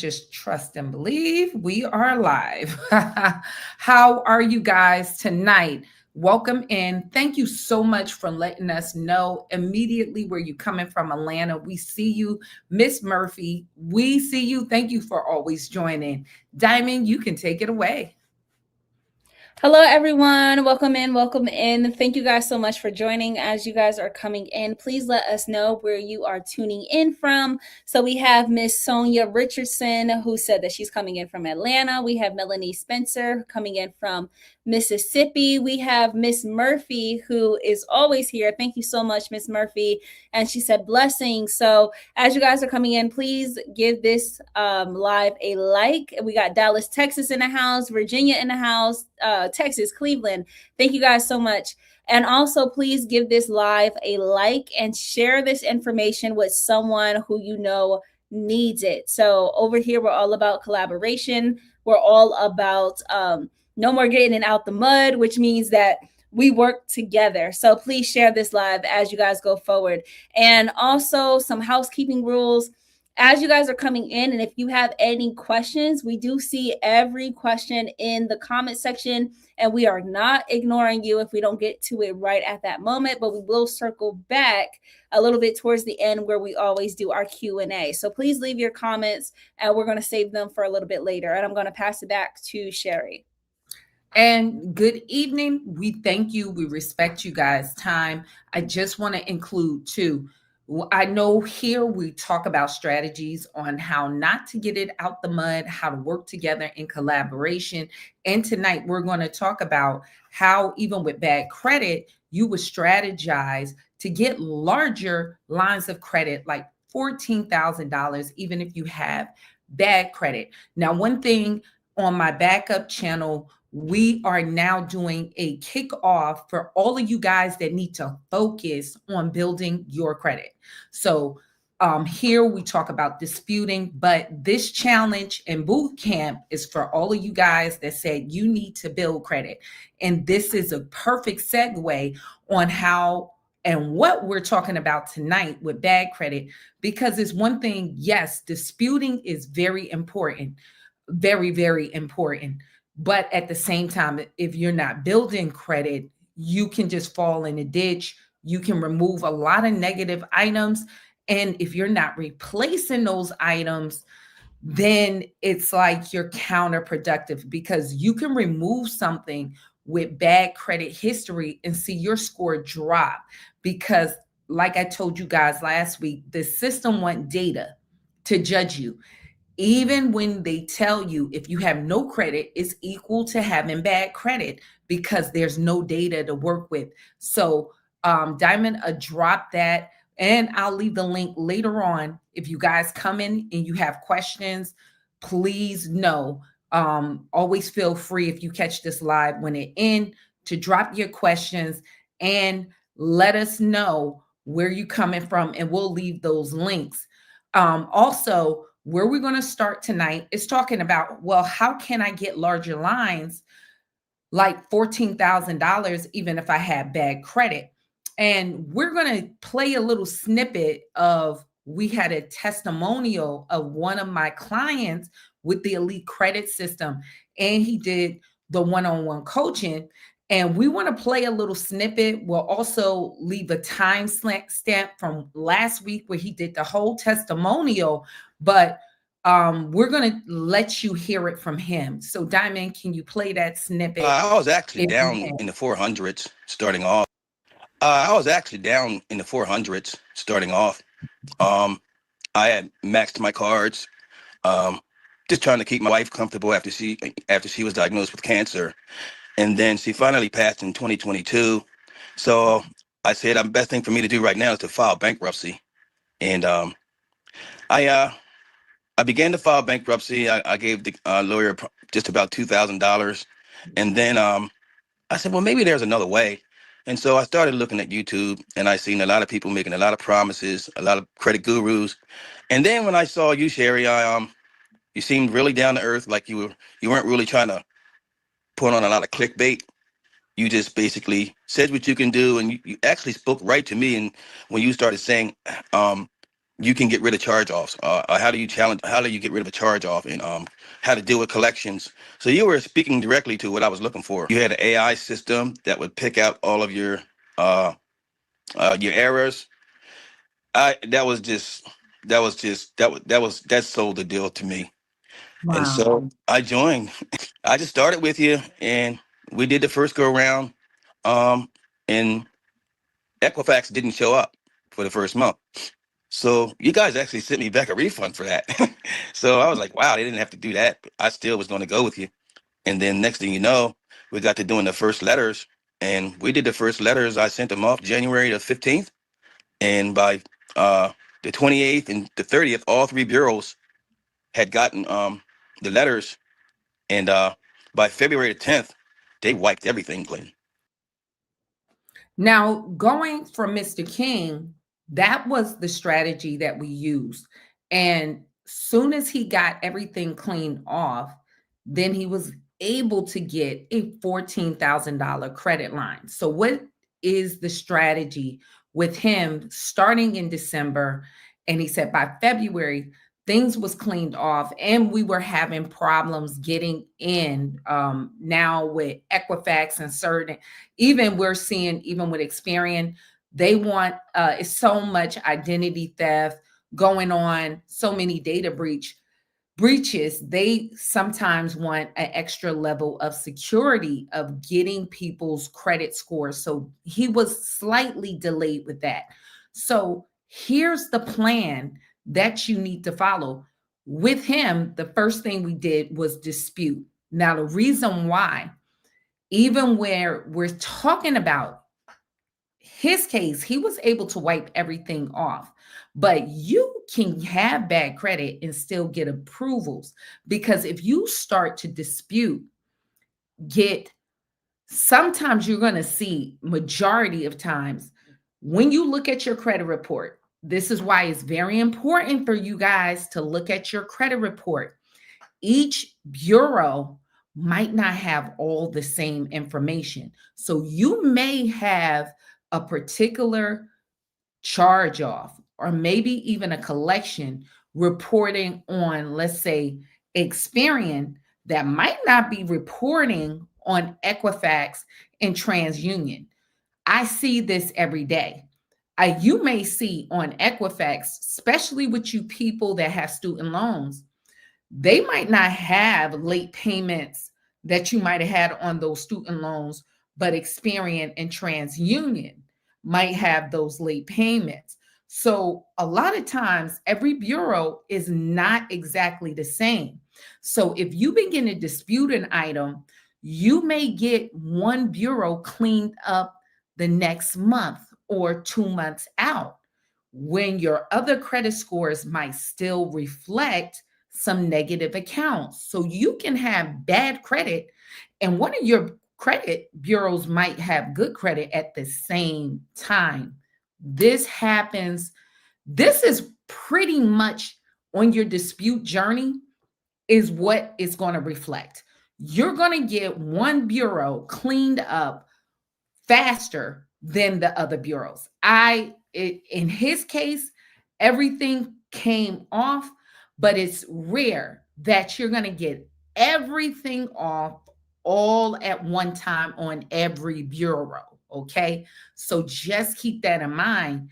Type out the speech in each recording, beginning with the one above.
just trust and believe we are live. How are you guys tonight? Welcome in. Thank you so much for letting us know immediately where you're coming from, Atlanta. We see you, Miss Murphy. We see you. Thank you for always joining. Diamond, you can take it away. Hello, everyone. Welcome in. Welcome in. Thank you guys so much for joining. As you guys are coming in, please let us know where you are tuning in from. So we have Miss Sonia Richardson, who said that she's coming in from Atlanta. We have Melanie Spencer coming in from Mississippi. We have Miss Murphy, who is always here. Thank you so much, Miss Murphy. And she said blessings. So as you guys are coming in, please give this live a like. We got Dallas, Texas in the house, Virginia in the house, Texas, Cleveland. Thank you guys so much. And also, please give this live a like and share this information with someone who you know needs it. So over here, we're all about collaboration. We're all about no more getting it out the mud, which means that we work together. So please share this live as you guys go forward. And also some housekeeping rules as you guys are coming in. And if you have any questions, we do see every question in the comment section, and we are not ignoring you if we don't get to it right at that moment, but we will circle back a little bit towards the end where we always do our Q&A. So please leave your comments and we're going to save them for a little bit later. And I'm going to pass it back to Sherry. And good evening. We thank you. We respect you guys' time. I just want to include too, I know here we talk about strategies on how not to get it out the mud, how to work together in collaboration. And tonight we're going to talk about how even with bad credit, you would strategize to get larger lines of credit, like $14,000, even if you have bad credit. Now, one thing on my backup channel, we are now doing a kickoff for all of you guys that need to focus on building your credit. So here we talk about disputing, but this challenge and boot camp is for all of you guys that said you need to build credit. And this is a perfect segue on how and what we're talking about tonight with bad credit, because it's one thing, yes, disputing is very important, very, very important. But at the same time, if you're not building credit, you can just fall in a ditch. You can remove a lot of negative items. And if you're not replacing those items, then it's like you're counterproductive, because you can remove something with bad credit history and see your score drop. Because, like I told you guys last week, the system wants data to judge you. Even when they tell you if you have no credit, it's equal to having bad credit, because there's no data to work with. So Diamond, drop that, and I'll leave the link later on. If you guys come in and you have questions, please know, always feel free, if you catch this live when it end, to drop your questions and let us know where you coming from, and we'll leave those links. Also, where we're going to start tonight is talking about, well, how can I get larger lines like $14,000 even if I have bad credit? And we're going to play a little snippet of, we had a testimonial of one of my clients with the Elite Credit System, and he did the one-on-one coaching. And we want to play a little snippet. We'll also leave a time stamp from last week where he did the whole testimonial, but we're going to let you hear it from him. So Diamond, can you play that snippet? I was actually down in the 400s starting off. I had maxed my cards, just trying to keep my wife comfortable after she was diagnosed with cancer. And then she finally passed in 2022. So I said, the best thing for me to do right now is to file bankruptcy. And I began to file bankruptcy. I gave the lawyer just about $2,000. And then I said, well, maybe there's another way. And so I started looking at YouTube, and I seen a lot of people making a lot of promises, a lot of credit gurus. And then when I saw you, Sherry, you seemed really down to earth, like you weren't really trying to put on a lot of clickbait. You just basically said what you can do, and you actually spoke right to me. And when you started saying, you can get rid of charge-offs. How do you get rid of a charge-off, and how to deal with collections. So you were speaking directly to what I was looking for. You had an AI system that would pick out all of your errors. That sold the deal to me. And Wow. so I joined. I just started with you, and we did the first go round. And Equifax didn't show up for the first month. So you guys actually sent me back a refund for that. So I was like, wow, they didn't have to do that. But I still was going to go with you. And then next thing you know, we got to doing the first letters. And we did the first letters. I sent them off January the 15th. And by the 28th and the 30th, all three bureaus had gotten the letters. And by February the 10th, they wiped everything clean. Now, going from Mr. King, that was the strategy that we used. And soon as he got everything cleaned off, then he was able to get a $14,000 credit line. So, what is the strategy with him starting in December? And he said by February, things was cleaned off and we were having problems getting in now with Equifax and certain, even we're seeing even with Experian, they want it's so much identity theft going on, so many data breaches. They sometimes want an extra level of security of getting people's credit scores. So he was slightly delayed with that. So here's the plan that you need to follow. With him, the first thing we did was dispute. Now, the reason why, even where we're talking about his case, he was able to wipe everything off. But you can have bad credit and still get approvals, because if you start to dispute, sometimes you're going to see, majority of times, when you look at your credit report, this is why it's very important for you guys to look at your credit report. Each bureau might not have all the same information. So you may have a particular charge off, or maybe even a collection reporting on, let's say, Experian, that might not be reporting on Equifax and TransUnion. I see this every day. You may see on Equifax, especially with you people that have student loans, they might not have late payments that you might have had on those student loans, but Experian and TransUnion might have those late payments. So a lot of times, every bureau is not exactly the same. So if you begin to dispute an item, you may get one bureau cleaned up the next month or 2 months out, when your other credit scores might still reflect some negative accounts. So you can have bad credit, and one of your credit bureaus might have good credit at the same time. This happens. This is pretty much on your dispute journey, is what it's going to reflect. You're going to get one bureau cleaned up faster than the other bureaus. In his case, everything came off, but it's rare that you're going to get everything off all at one time on every bureau. Okay. So just keep that in mind.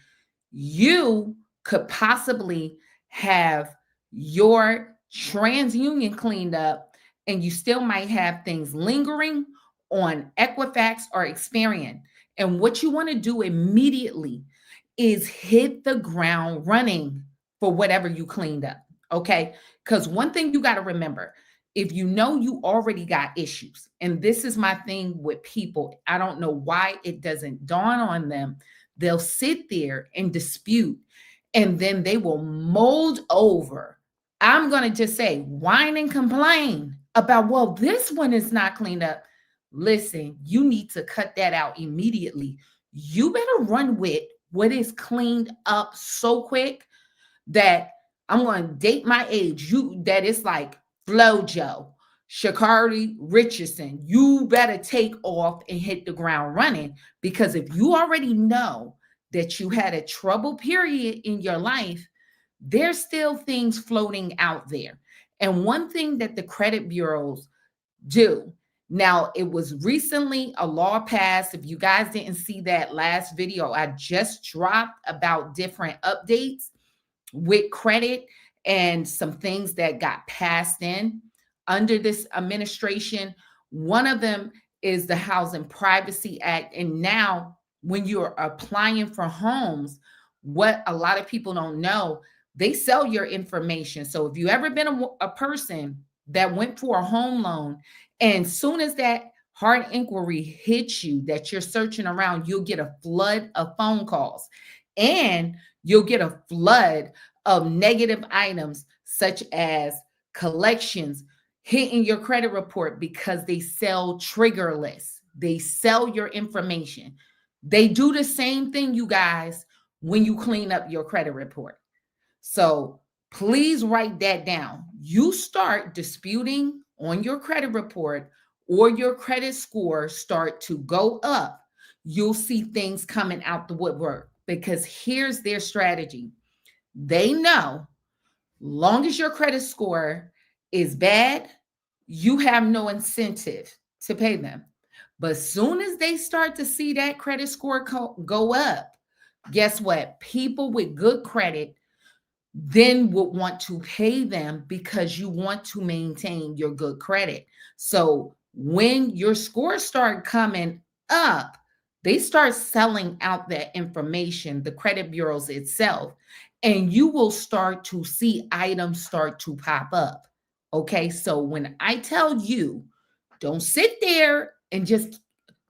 You could possibly have your TransUnion cleaned up, and you still might have things lingering on Equifax or Experian. And what you want to do immediately is hit the ground running for whatever you cleaned up. Okay. Because one thing you got to remember, if you know you already got issues, and this is my thing with people, I don't know why it doesn't dawn on them. They'll sit there and dispute, and then they will mold over. I'm going to just say, whine and complain about, well, this one is not cleaned up. Listen, you need to cut that out immediately. You better run with what is cleaned up so quick that I'm going to date my age. That it's like FloJo, Sha'Carri Richardson. You better take off and hit the ground running, because if you already know that you had a trouble period in your life, there's still things floating out there. And one thing that the credit bureaus do. Now, it was recently a law passed. If you guys didn't see that last video I just dropped about different updates with credit and some things that got passed in under this administration. One of them is the Housing Privacy Act. And now, when you're applying for homes, what a lot of people don't know, they sell your information. So if you ever been a person that went for a home loan, and soon as that hard inquiry hits you that you're searching around, you'll get a flood of phone calls, and you'll get a flood of negative items such as collections hitting your credit report because they sell trigger lists. They sell your information. They do the same thing, you guys, when you clean up your credit report. So please write that down. You start disputing on your credit report or your credit score start to go up, you'll see things coming out the woodwork, because here's their strategy. They know long as your credit score is bad, you have no incentive to pay them. But soon as they start to see that credit score go up, guess what? People with good credit then would want to pay them because you want to maintain your good credit. So when your scores start coming up, they start selling out that information, the credit bureaus itself, and you will start to see items start to pop up. Okay, so when I tell you, don't sit there and just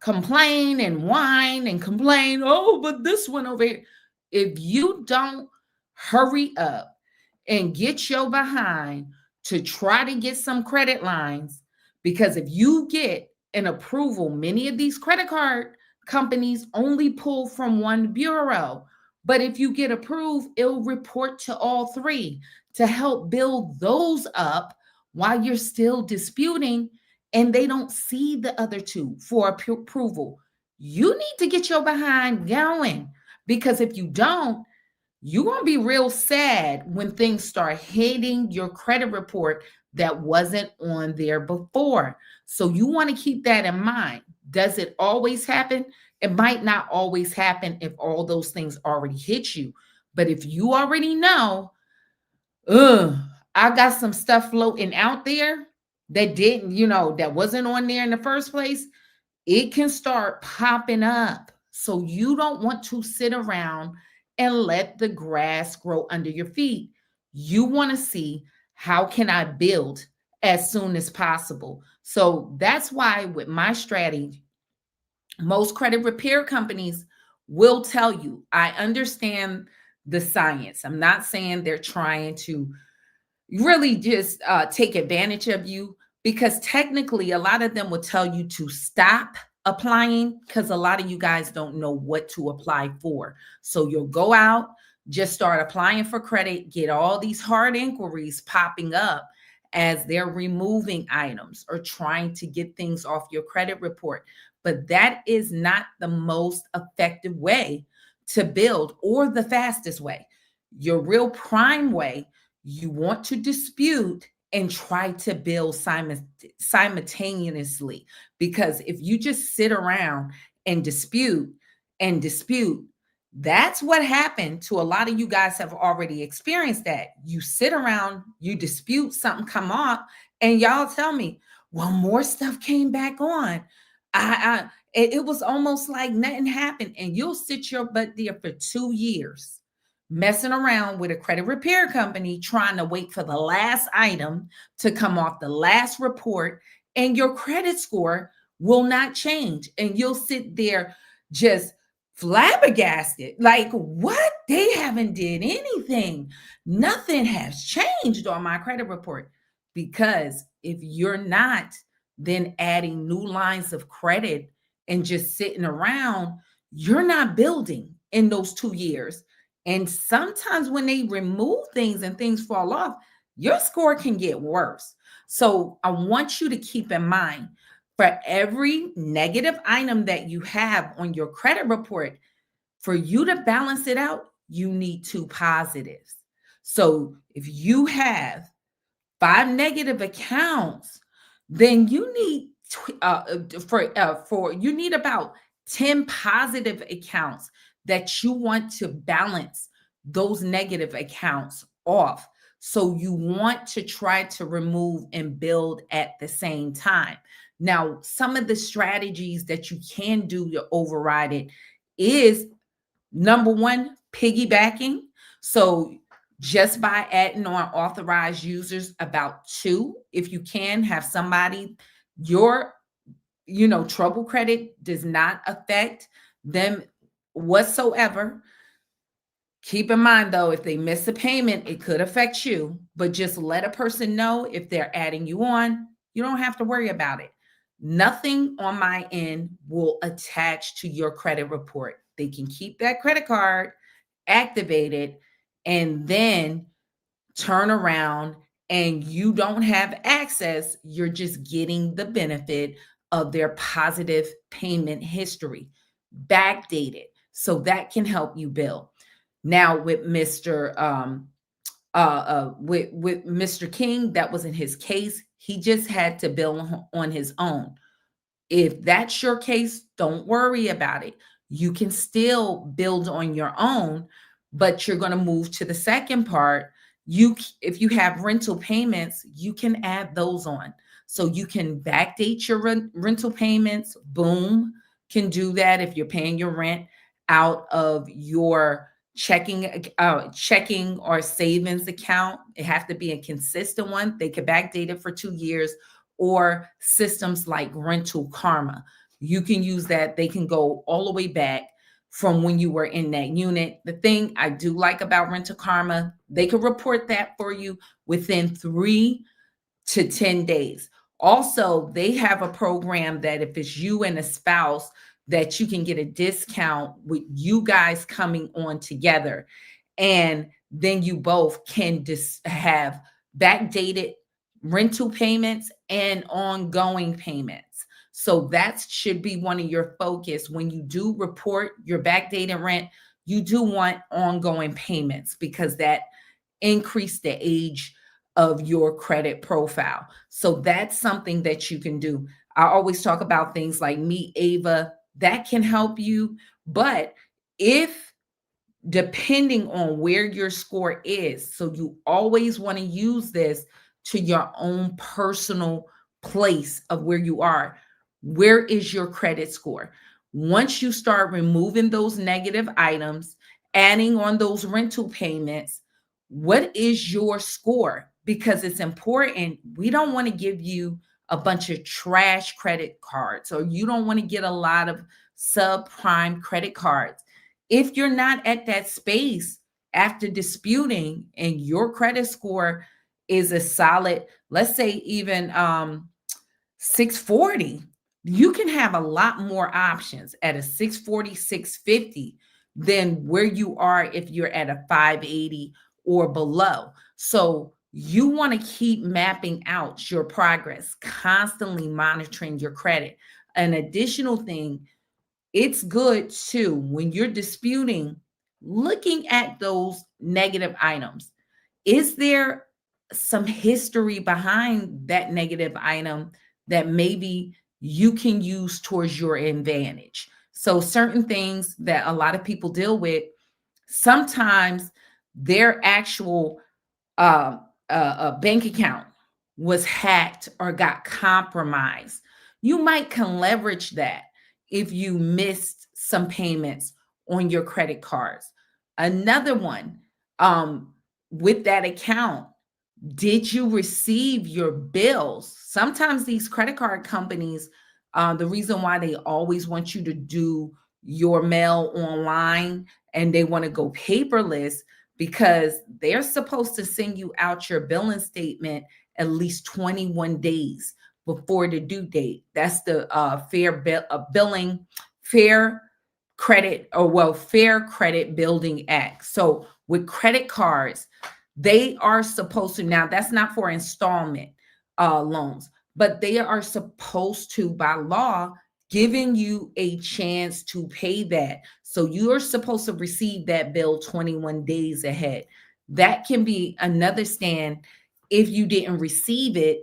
complain and whine and complain, oh, but this one over here. If you don't hurry up and get your behind to try to get some credit lines, because if you get an approval, many of these credit card companies only pull from one bureau. But if you get approved, it'll report to all three to help build those up while you're still disputing and they don't see the other two for approval. You need to get your behind going, because if you don't, you're going to be real sad when things start hitting your credit report that wasn't on there before. So you want to keep that in mind. Does it always happen? It might not always happen if all those things already hit you. But if you already know, I got some stuff floating out there that didn't, that wasn't on there in the first place, it can start popping up. So you don't want to sit around and let the grass grow under your feet. You want to see, how can I build as soon as possible? So that's why with my strategy, most credit repair companies will tell you, I understand the science. I'm not saying they're trying to really just take advantage of you, because technically a lot of them will tell you to stop applying, because a lot of you guys don't know what to apply for. So you'll go out, just start applying for credit, get all these hard inquiries popping up as they're removing items or trying to get things off your credit report. But that is not the most effective way to build, or the fastest way. Your real prime way, you want to dispute and try to build simultaneously. Because if you just sit around and dispute, that's what happened to a lot of you guys have already experienced that. You sit around, you dispute, something come up, and y'all tell me, well, more stuff came back on. It was almost like nothing happened. And you'll sit your butt there for 2 years messing around with a credit repair company, trying to wait for the last item to come off the last report, and your credit score will not change. And you'll sit there just flabbergasted, like, what? They haven't did anything. Nothing has changed on my credit report. Because if you're not then adding new lines of credit and just sitting around, you're not building in those 2 years. And sometimes when they remove things and things fall off, your score can get worse. So I want you to keep in mind, for every negative item that you have on your credit report, for you to balance it out, you need 2 positives. So if you have 5 negative accounts, then you need for you need about 10 positive accounts that you want to balance those negative accounts off. So you want to try to remove and build at the same time. Now, some of the strategies that you can do to override it is number one, piggybacking. So just by adding on authorized users, about 2, if you can have somebody, your trouble credit does not affect them whatsoever. Keep in mind though, if they miss a payment, it could affect you, but just let a person know if they're adding you on. You don't have to worry about it. Nothing on my end will attach to your credit report. They can keep that credit card activated and then turn around and you don't have access. You're just getting the benefit of their positive payment history, backdated. So that can help you build. Now with with Mr. King, that wasn't his case. He just had to build on his own. If that's your case, don't worry about it. You can still build on your own, but you're going to move to the second part. If you have rental payments, you can add those on. So you can backdate your rental payments. Boom, can do that if you're paying your rent out of your checking or savings account. It has to be a consistent one. They could backdate it for 2 years, or systems like Rental Karma. You can use that. They can go all the way back from when you were in that unit. The thing I do like about Rental Karma, they can report that for you within 3 to 10 days. Also, they have a program that if it's you and a spouse, that you can get a discount with you guys coming on together. And then you both can have backdated rental payments and ongoing payments. So that should be one of your focus. When you do report your backdated rent, you do want ongoing payments because that increase the age of your credit profile. So that's something that you can do. I always talk about things like Meet Ava, that can help you. But if depending on where your score is, so you always want to use this to your own personal place of where you are. Where is your credit score? Once you start removing those negative items, adding on those rental payments, what is your score? Because it's important. We don't want to give you a bunch of trash credit cards, or you don't want to get a lot of subprime credit cards. If you're not at that space after disputing and your credit score is a solid, let's say even 640, you can have a lot more options at a 640, 650 than where you are if you're at a 580 or below. So you want to keep mapping out your progress, constantly monitoring your credit. An additional thing, it's good too, when you're disputing, looking at those negative items. Is there some history behind that negative item that maybe you can use towards your advantage? So certain things that a lot of people deal with, sometimes their actual bank account was hacked or got compromised. You might can leverage that if you missed some payments on your credit cards. Another one, with that account, did you receive your bills? Sometimes these credit card companies, the reason why they always want you to do your mail online and they want to go paperless, because they're supposed to send you out your billing statement at least 21 days before the due date. That's the Fair Credit Building Act. So with credit cards, they are supposed to, now that's not for installment loans, but they are supposed to, by law, giving you a chance to pay that. So you're supposed to receive that bill 21 days ahead. that can be another stand if you didn't receive it,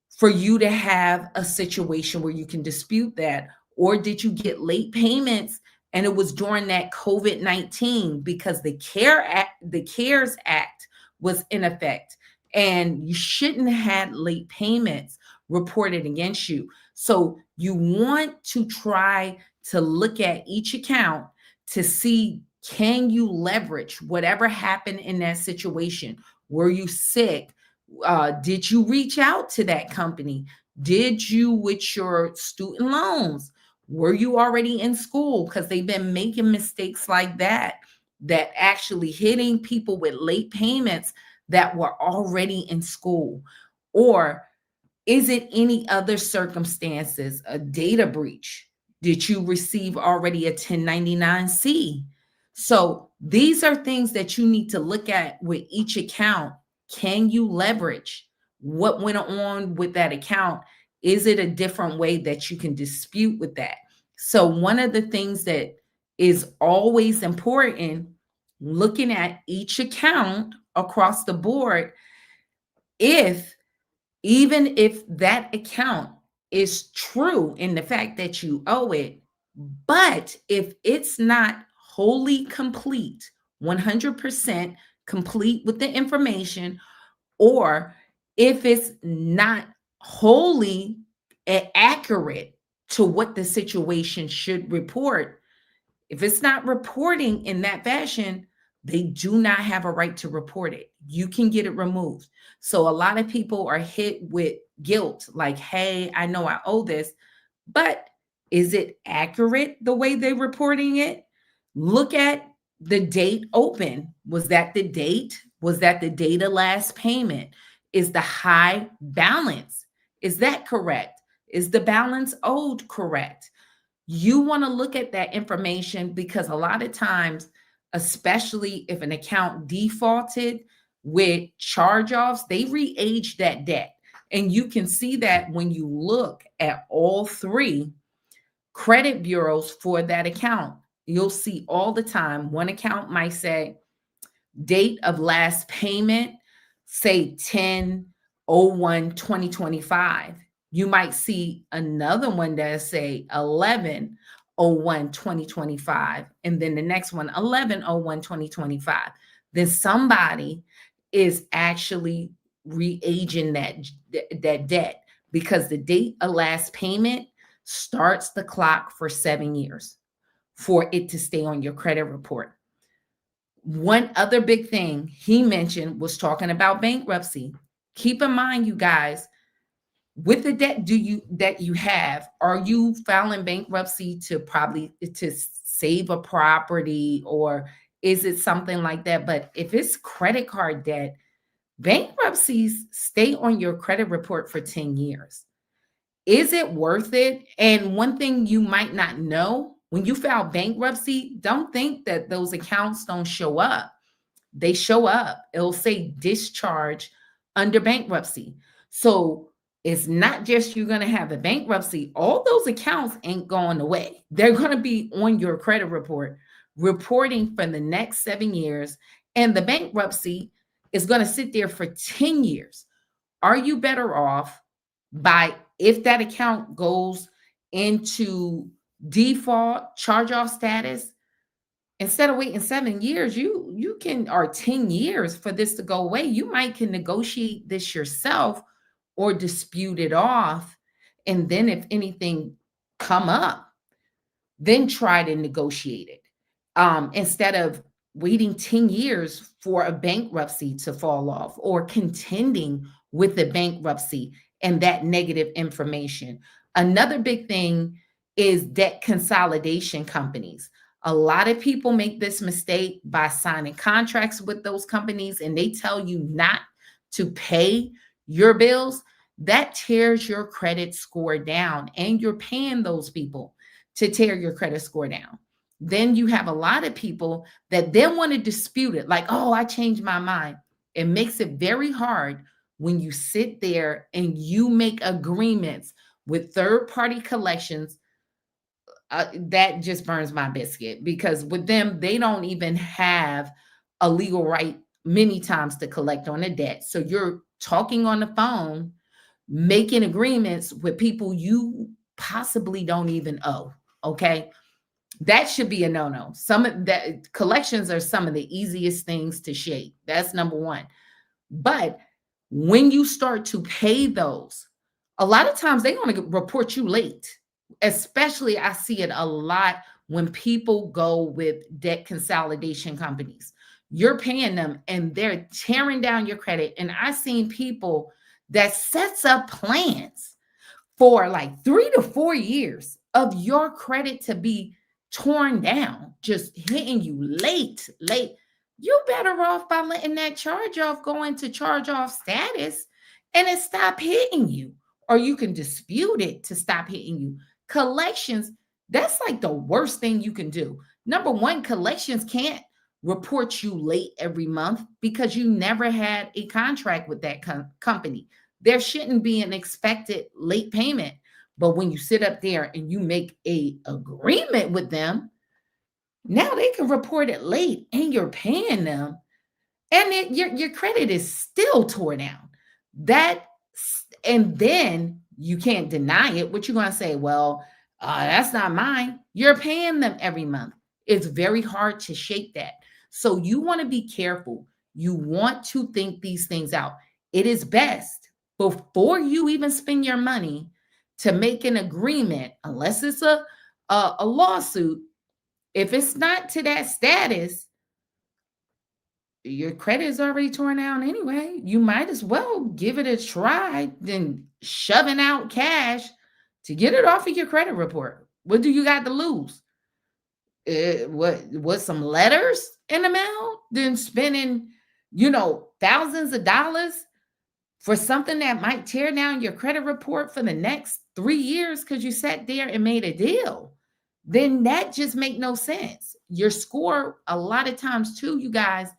for you to have a situation where you can dispute that. Or did you get late payments and it was during that COVID-19 because the CARES Act was in effect, and you shouldn't have had late payments reported against you. So you want to try to look at each account to see, can you leverage whatever happened in that situation? Were you sick? Did you reach out to that company? Did you, with your student loans, were you already in school? Because they've been making mistakes like that, that actually hitting people with late payments that were already in school. Or is it any other circumstances, a data breach? Did you receive already a 1099-C? So these are things that you need to look at with each account. Can you leverage what went on with that account? Is it a different way that you can dispute with that? So one of the things that is always important, looking at each account across the board, if even if that account is true in the fact that you owe it, but if it's not wholly complete, 100% complete with the information, or if it's not wholly accurate to what the situation should report, if it's not reporting in that fashion, they do not have a right to report it. You can get it removed. So a lot of people are hit with guilt, like, hey, I know I owe this, but is it accurate the way they're reporting it? Look at the date open. Was that the date? Was that the date of last payment? Is the high balance? Is that correct? Is the balance owed correct? You want to look at that information, because a lot of times, especially if an account defaulted with charge-offs, they re-age that debt. And you can see that when you look at all three credit bureaus for that account. You'll see all the time, one account might say date of last payment, say 10/01/2025. You might see another one that say 11/01/2025, and then the next one 11/01/2025. Then somebody is actually re-aging that debt, because the date of last payment starts the clock for 7 years for it to stay on your credit report. One other big thing he mentioned was talking about bankruptcy. Keep in mind, you guys, with the debt that you have, are you filing bankruptcy to save a property, or is it something like that? But if it's credit card debt, bankruptcies stay on your credit report for 10 years. Is it worth it? And one thing you might not know, when you file bankruptcy, don't think that those accounts don't show up. They show up. It'll say discharge under bankruptcy. So it's not just you're going to have a bankruptcy. All those accounts ain't going away. They're going to be on your credit report, reporting for the next 7 years. And the bankruptcy is going to sit there for 10 years. Are you better off by, if that account goes into default charge-off status, instead of waiting 7 years, you can, or 10 years for this to go away, you might can negotiate this yourself or dispute it off. And then if anything come up, then try to negotiate it. Instead of waiting 10 years for a bankruptcy to fall off, or contending with the bankruptcy and that negative information. Another big thing is debt consolidation companies. A lot of people make this mistake by signing contracts with those companies, and they tell you not to pay your bills. That tears your credit score down, and you're paying those people to tear your credit score down. Then you have a lot of people that then want to dispute it, like, oh, I changed my mind. It makes it very hard when you sit there and you make agreements with third-party collections. That just burns my biscuit, because with them, they don't even have a legal right many times to collect on a debt. So you're talking on the phone, making agreements with people you possibly don't even owe. Okay. That should be a no-no. Some of that collections are some of the easiest things to shake. That's number one. But when you start to pay those, a lot of times they're going to report you late. Especially, I see it a lot when people go with debt consolidation companies. You're paying them and they're tearing down your credit. And I've seen people that sets up plans for like 3 to 4 years of your credit to be torn down, just hitting you late. You better off by letting that charge off go into charge off status and it stop hitting you. Or you can dispute it to stop hitting you. Collections, that's like the worst thing you can do. Number one, collections can't report you late every month because you never had a contract with that company. There shouldn't be an expected late payment. But when you sit up there and you make a agreement with them, now they can report it late and you're paying them, and your credit is still tore down. And then you can't deny it. What you going to say? Well, that's not mine. You're paying them every month. It's very hard to shake that. So you want to be careful. You want to think these things out. It is best before you even spend your money to make an agreement, unless it's a lawsuit. If it's not to that status, your credit is already torn down anyway. You might as well give it a try than shoving out cash to get it off of your credit report. What do you got to lose? What some letters in the mail? Then spending, thousands of dollars for something that might tear down your credit report for the next 3 years because you sat there and made a deal. Then that just make no sense. Your score, a lot of times too, you guys,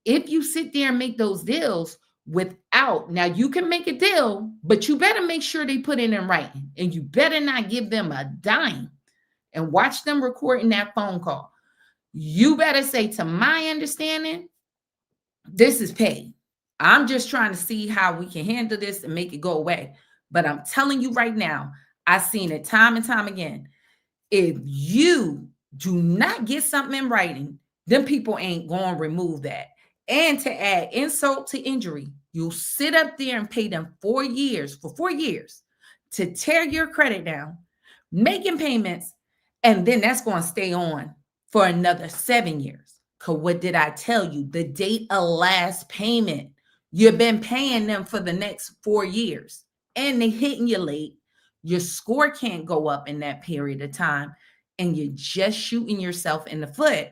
if you sit there and make those deals now you can make a deal, but you better make sure they put it in writing, and you better not give them a dime and watch them recording that phone call. You better say, to my understanding, this is paid. I'm just trying to see how we can handle this and make it go away. But I'm telling you right now, I've seen it time and time again. If you do not get something in writing, then people ain't going to remove that. And to add insult to injury, you'll sit up there and pay them 4 years, for 4 years, to tear your credit down, making payments, and then that's going to stay on for another 7 years. Because what did I tell you? The date of last payment, you've been paying them for the next 4 years, and they hitting you late. Your score can't go up in that period of time, and you're just shooting yourself in the foot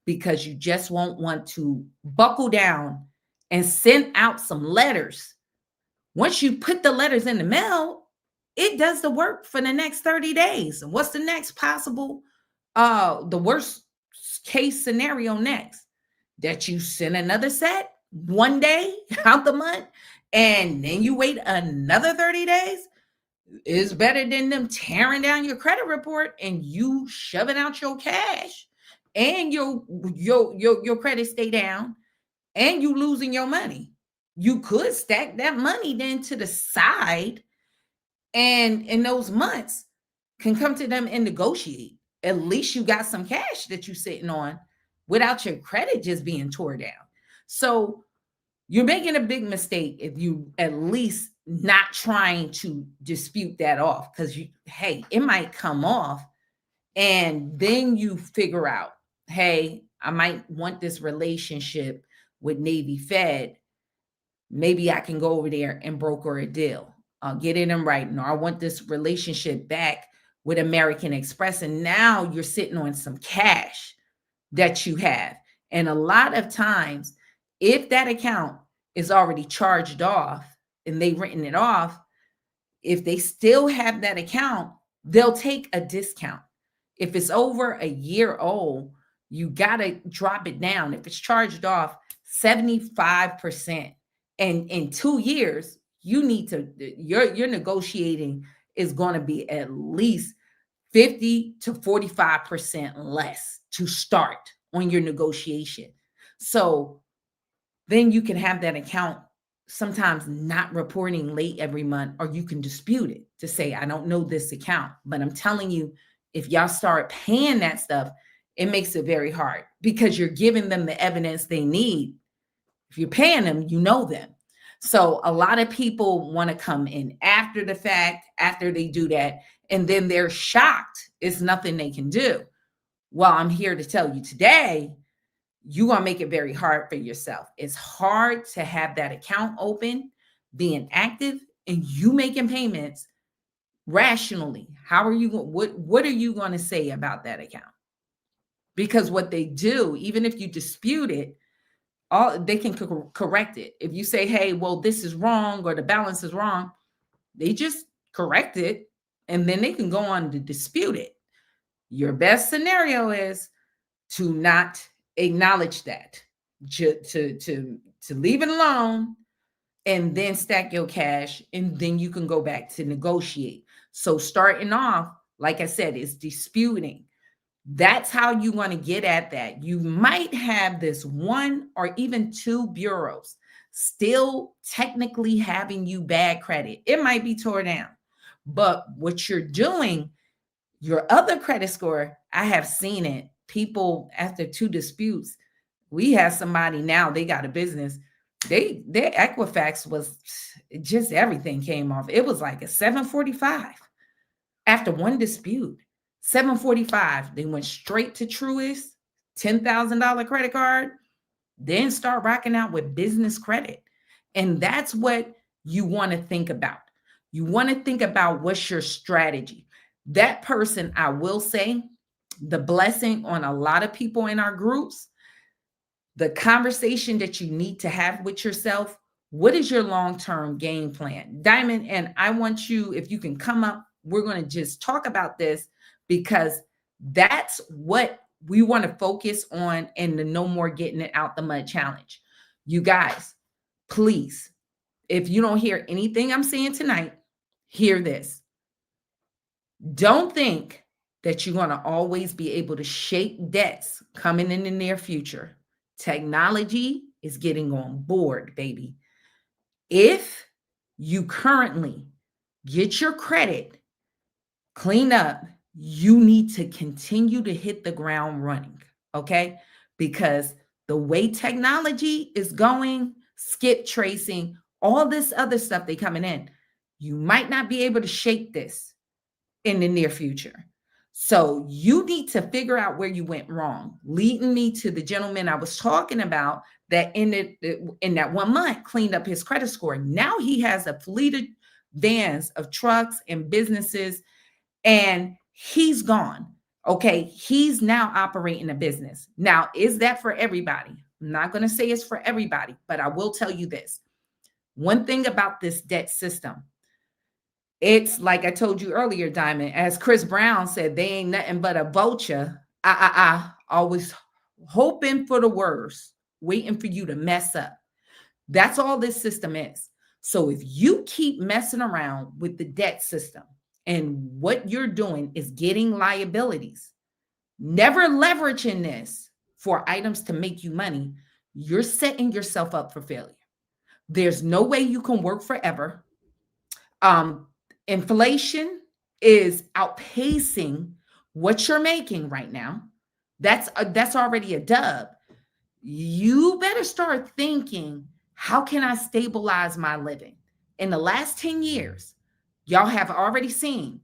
because you just won't want to buckle down and send out some letters. Once you put the letters in the mail, it does the work for the next 30 days. And what's the next possible, the worst case scenario next? That you send another set one day out the month, and then you wait another 30 days. Is better than them tearing down your credit report and you shoving out your cash, and your credit stay down, and you losing your money. You could stack that money then to the side, and in those months can come to them and negotiate. At least you got some cash that you're sitting on without your credit just being tore down. So you're making a big mistake if you at least not trying to dispute that off, because it might come off, and then you figure out, hey, I might want this relationship with Navy Fed. Maybe I can go over there and broker a deal. I'll get it in writing. Or I want this relationship back with American Express. And now you're sitting on some cash that you have. And a lot of times, if that account is already charged off and they've written it off, if they still have that account, they'll take a discount. If it's over a year old, you got to drop it down. If it's charged off 75%, and in 2 years, you need to, your negotiating is going to be at least 50 to 45% less to start on your negotiation. So then you can have that account sometimes not reporting late every month, or you can dispute it to say, I don't know this account. But I'm telling you, if y'all start paying that stuff, it makes it very hard because you're giving them the evidence they need. If you're paying them, you know them. So a lot of people want to come in after the fact, after they do that, and then they're shocked. It's nothing they can do. Well, I'm here to tell you today, you're going to make it very hard for yourself. It's hard to have that account open, being active, and you making payments rationally. How are you, what are you going to say about that account? Because what they do, even if you dispute it, all they can correct it. If you say, hey, well, this is wrong or the balance is wrong, they just correct it and then they can go on to dispute it. Your best scenario is to not acknowledge that, to leave it alone and then stack your cash, and then you can go back to negotiate. So starting off, like I said, is disputing. That's how you want to get at that. You might have this one or even two bureaus still technically having you bad credit. It might be tore down, but what you're doing, your other credit score, I have seen it. People after two disputes, we have somebody now, they got a business. Their Equifax was just everything came off. It was like a 745 after one dispute. 745, they went straight to Truist, $10,000 credit card, then start rocking out with business credit. And that's what you want to think about. You want to think about what's your strategy. That person, I will say, the blessing on a lot of people in our groups, the conversation that you need to have with yourself, what is your long-term game plan? Diamond, and I want you, if you can come up, we're going to just talk about this because that's what we want to focus on in the No More Getting It Out the Mud challenge. You guys, please, if you don't hear anything I'm saying tonight, hear this. Don't think that you're going to always be able to shake debts coming in the near future. Technology is getting on board, baby. If you currently get your credit cleaned up, you need to continue to hit the ground running, okay? Because the way technology is going, skip tracing, all this other stuff they coming in, you might not be able to shake this in the near future. So you need to figure out where you went wrong, leading me to the gentleman I was talking about that in that 1 month cleaned up his credit score. Now he has a fleet of vans of trucks and businesses, and he's gone. Okay, he's now operating a business. Now, is that for everybody? I'm not going to say it's for everybody, but I will tell you this. One thing about this debt system, it's like I told you earlier, Diamond, as Chris Brown said, they ain't nothing but a vulture. Always hoping for the worst, waiting for you to mess up. That's all this system is. So if you keep messing around with the debt system and what you're doing is getting liabilities, never leveraging this for items to make you money, you're setting yourself up for failure. There's no way you can work forever. Inflation is outpacing what you're making right now. That's already a dub. You better start thinking, how can I stabilize my living? In the last 10 years, y'all have already seen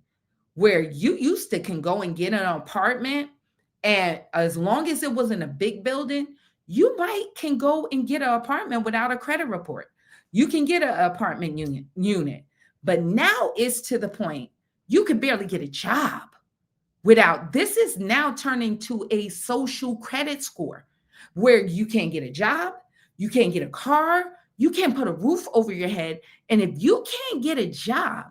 where you used to can go and get an apartment, and as long as it wasn't a big building, you can go and get an apartment without a credit report. You can get an apartment unit. But now it's to the point you could barely get a job without. This is now turning to a social credit score where you can't get a job, you can't get a car, you can't put a roof over your head. And if you can't get a job,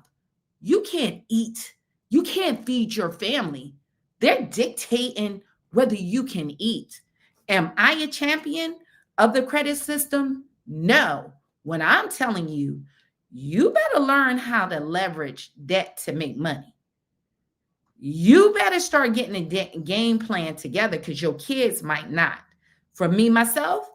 you can't eat, you can't feed your family. They're dictating whether you can eat. Am I a champion of the credit system? No. When I'm telling you, you better learn how to leverage debt to make money. You better start getting a game plan together because your kids might not. For me, myself,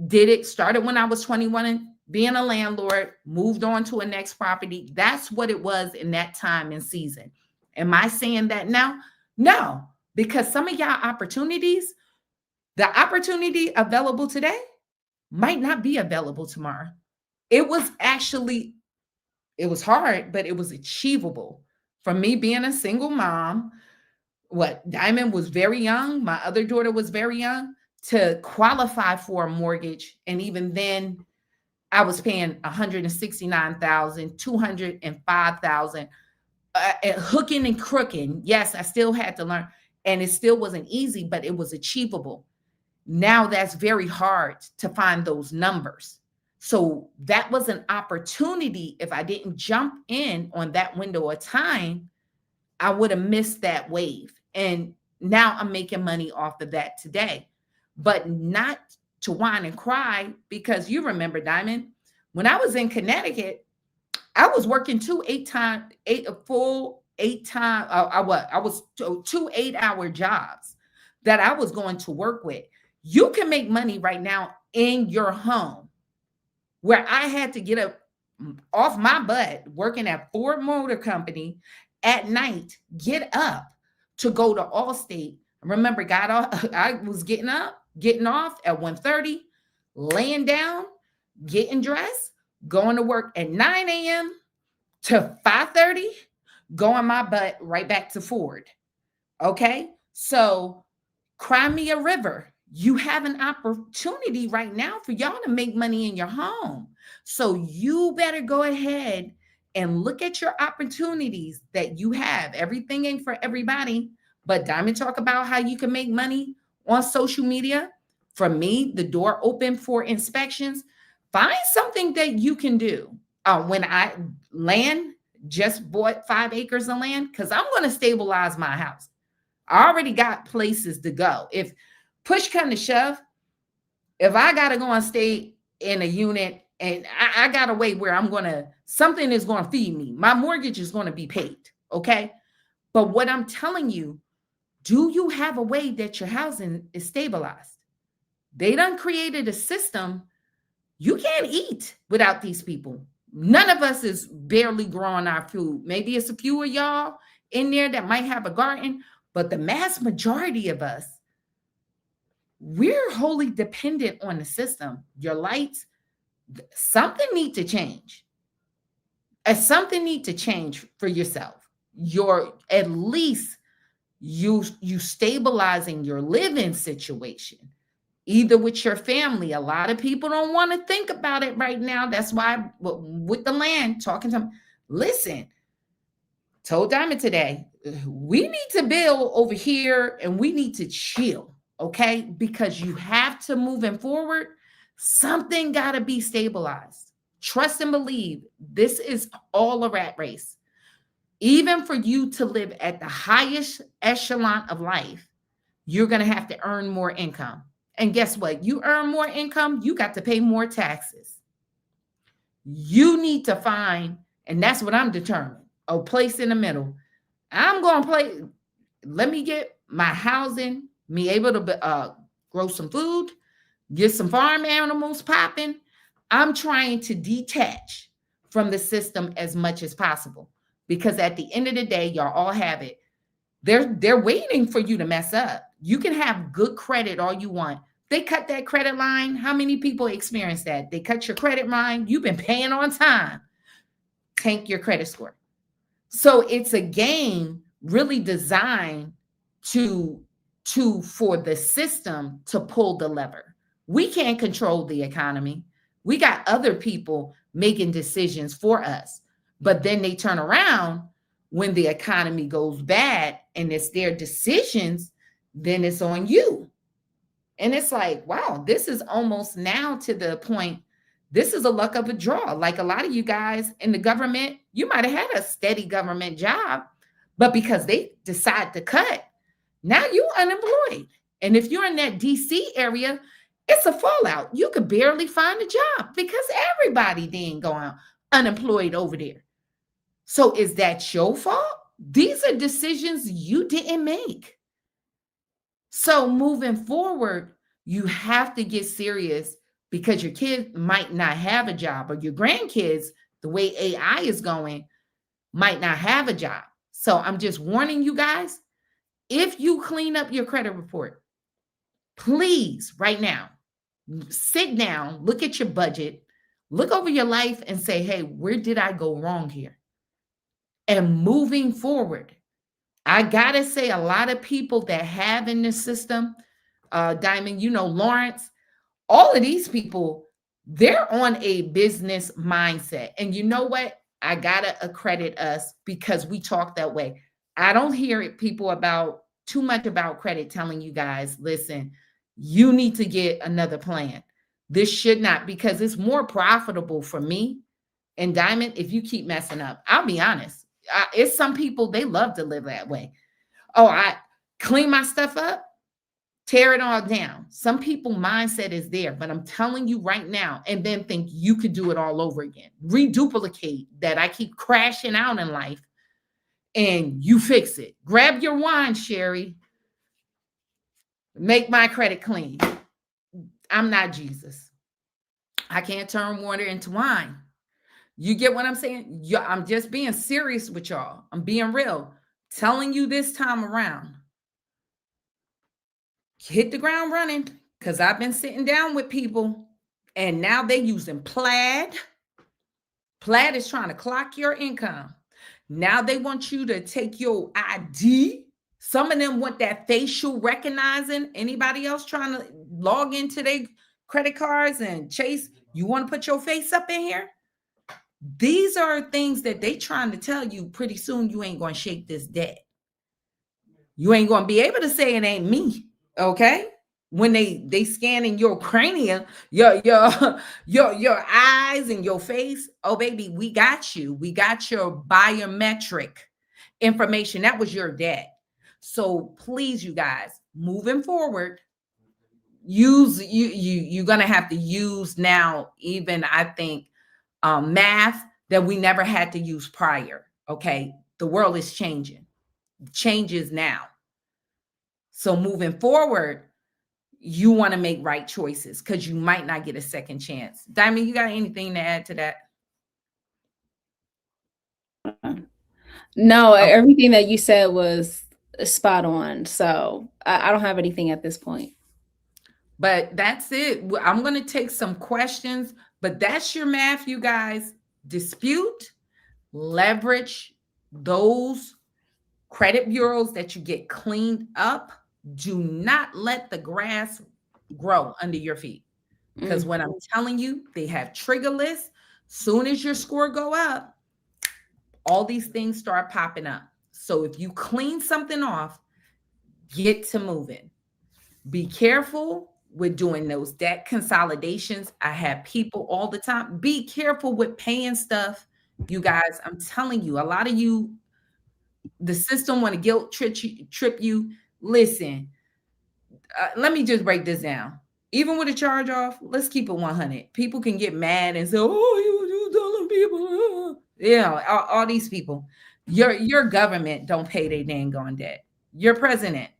did it, started when I was 21 and being a landlord, moved on to a next property. That's what it was in that time and season. Am I saying that now? No, because some of y'all opportunities, the opportunity available today might not be available tomorrow. It was actually, it was hard, but it was achievable. For me being a single mom, what, Diamond was very young, my other daughter was very young, to qualify for a mortgage. And even then, I was paying 169,000, 205,000, hooking and crooking. Yes, I still had to learn, and it still wasn't easy, but it was achievable. Now that's very hard to find those numbers. So that was an opportunity. If I didn't jump in on that window of time, I would have missed that wave. And now I'm making money off of that today, but not to whine and cry, because you remember, Diamond, when I was in Connecticut, I was working two 8-hour jobs that I was going to work with. You can make money right now in your home, where I had to get up off my butt working at Ford Motor Company at night, get up to go to Allstate. Remember, I was getting up, getting off at 1:30, laying down, getting dressed, going to work at 9 a.m. to 5:30, going my butt right back to Ford. Okay, so cry me a river. You have an opportunity right now for y'all to make money in your home. So you better go ahead and look at your opportunities that you have. Everything ain't for everybody, but Diamond talk about how you can make money on social media. For me, the door open for inspections. Find something that you can do. When I just bought 5 acres of land, because I'm going to stabilize my house. I already got places to go. If push come to shove, if I got to go and stay in a unit and I got a way where something is going to feed me, my mortgage is going to be paid. Okay. But what I'm telling you, do you have a way that your housing is stabilized? They done created a system. You can't eat without these people. None of us is barely growing our food. Maybe it's a few of y'all in there that might have a garden, but the mass majority of us, we're wholly dependent on the system. Your lights, something need to change. Something need to change for yourself. At least you stabilizing your living situation, either with your family. A lot of people don't want to think about it right now. That's why with the land, talking to them, listen, told Diamond today, we need to build over here and we need to chill, okay? Because you have to moving forward. Something got to be stabilized. Trust and believe this is all a rat race. Even for you to live at the highest echelon of life, you're going to have to earn more income. And guess what? You earn more income, you got to pay more taxes. You need to find, and that's what I'm determined, a place in the middle. I'm going to let me get my housing, me able to grow some food, get some farm animals popping. I'm trying to detach from the system as much as possible, because at the end of the day, y'all all have it. They're waiting for you to mess up. You can have good credit all you want. They cut that credit line. How many people experience that? They cut your credit line. You've been paying on time. Tank your credit score. So it's a game really designed for the system to pull the lever. We can't control the economy. We got other people making decisions for us. But then they turn around when the economy goes bad and it's their decisions, then it's on you. And it's like, wow, this is almost now to the point, this is a luck of a draw. Like a lot of you guys in the government, you might have had a steady government job, but because they decide to cut, now you're unemployed. And if you're in that DC area, it's a fallout. You could barely find a job because everybody then going unemployed over there. So is that your fault? These are decisions you didn't make. So moving forward, you have to get serious because your kid might not have a job, or your grandkids, the way AI is going, might not have a job. So I'm just warning you guys, if you clean up your credit report, please, right now, sit down, look at your budget, look over your life and say, hey, where did I go wrong here? And moving forward, I gotta say, a lot of people that have in the system, Diamond, Lawrence, all of these people, they're on a business mindset. And you know what? I gotta accredit us because we talk that way. I don't hear people about too much about credit telling you guys, listen, you need to get another plan. This should not, because it's more profitable for me and Diamond if you keep messing up. I'll be honest. It's some people, they love to live that way. Oh, I clean my stuff up, tear it all down. Some people mindset is there, but I'm telling you right now, and then think you could do it all over again. Reduplicate that I keep crashing out in life and you fix it. Grab your wine, Sherry. Make my credit clean. I'm not Jesus. I can't turn water into wine. You get what I'm saying? I'm just being serious with y'all. I'm being real. Telling you this time around, hit the ground running, because I've been sitting down with people and now they're using Plaid. Plaid is trying to clock your income. Now they want you to take your ID. Some of them want that facial recognizing. Anybody else trying to log into their credit cards and Chase, you want to put your face up in here? These are things that they trying to tell you pretty soon you ain't going to shake this debt. You ain't going to be able to say it ain't me, okay? When they scanning your cranium, your eyes and your face, oh baby, we got you. We got your biometric information. That was your debt. So please, you guys, moving forward, you're gonna have to use now, even I think math that we never had to use prior. Okay, the world is changing, changes now. So moving forward, you want to make right choices because you might not get a second chance. Diamond, you got anything to add to that? No, everything that you said was spot on. So I don't have anything at this point. But that's it. I'm going to take some questions, but that's your math, you guys. Dispute, leverage those credit bureaus that you get cleaned up. Do not let the grass grow under your feet. Because when I'm telling you, they have trigger lists. Soon as your score go up, all these things start popping up. So if you clean something off, get to moving. Be careful with doing those debt consolidations. I have people all the time. Be careful with paying stuff. You guys, I'm telling you, a lot of you, the system want to guilt trip you. Listen, let me just break this down. Even with a charge off, let's keep it 100. People can get mad and say, oh, you telling people. All these people. Your government don't pay their dang on debt. Your president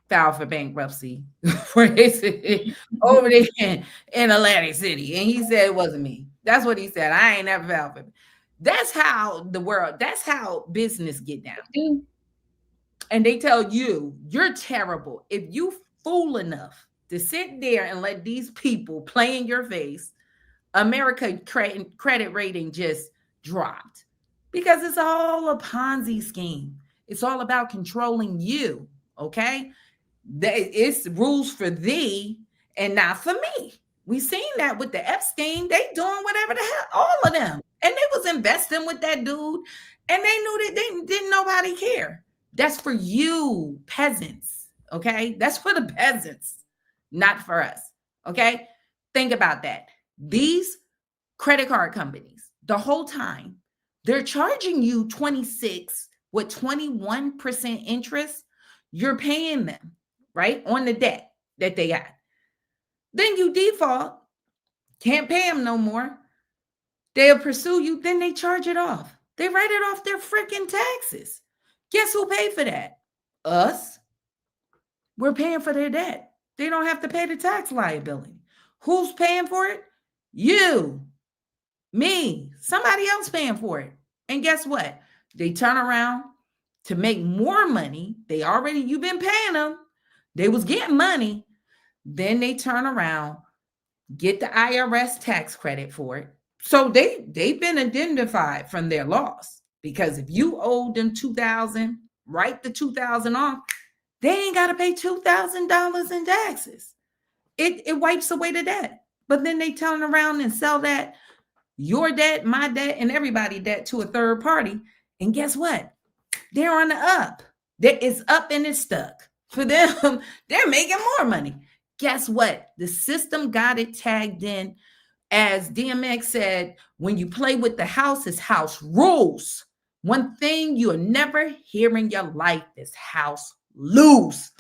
filed for bankruptcy for his over there in Atlantic City. And he said it wasn't me. That's what he said. I ain't never filed for. That's how the world, that's how business get down. And they tell you, you're terrible. If you fool enough to sit there and let these people play in your face, America credit rating just dropped because it's all a Ponzi scheme. It's all about controlling you, okay? It's rules for thee and not for me. We seen that with the Epstein. They doing whatever the hell, all of them. And they was investing with that dude and they knew that they didn't nobody care. That's for you peasants, okay? That's for the peasants, not for us, okay? Think about that. These credit card companies, the whole time, they're charging you 26 with 21% interest. You're paying them, right, on the debt that they got. Then you default, can't pay them no more. They'll pursue you, then they charge it off. They write it off their freaking taxes. Guess who paid for that? Us. We're paying for their debt. They don't have to pay the tax liability. Who's paying for it? You, me, somebody else paying for it. And guess what? They turn around to make more money. You've been paying them. They was getting money. Then they turn around, get the IRS tax credit for it. So they've been identified from their loss, because if you owed them $2,000, write the $2,000 off, they ain't got to pay $2,000 in taxes. It wipes away the debt. But then they turn around and sell that, your debt, my debt, and everybody's debt to a third party. And guess what? They're on the up. It's up and it's stuck. For them, they're making more money. Guess what? The system got it tagged in. As DMX said, when you play with the house, it's house rules. One thing you'll never hear in your life is house lose.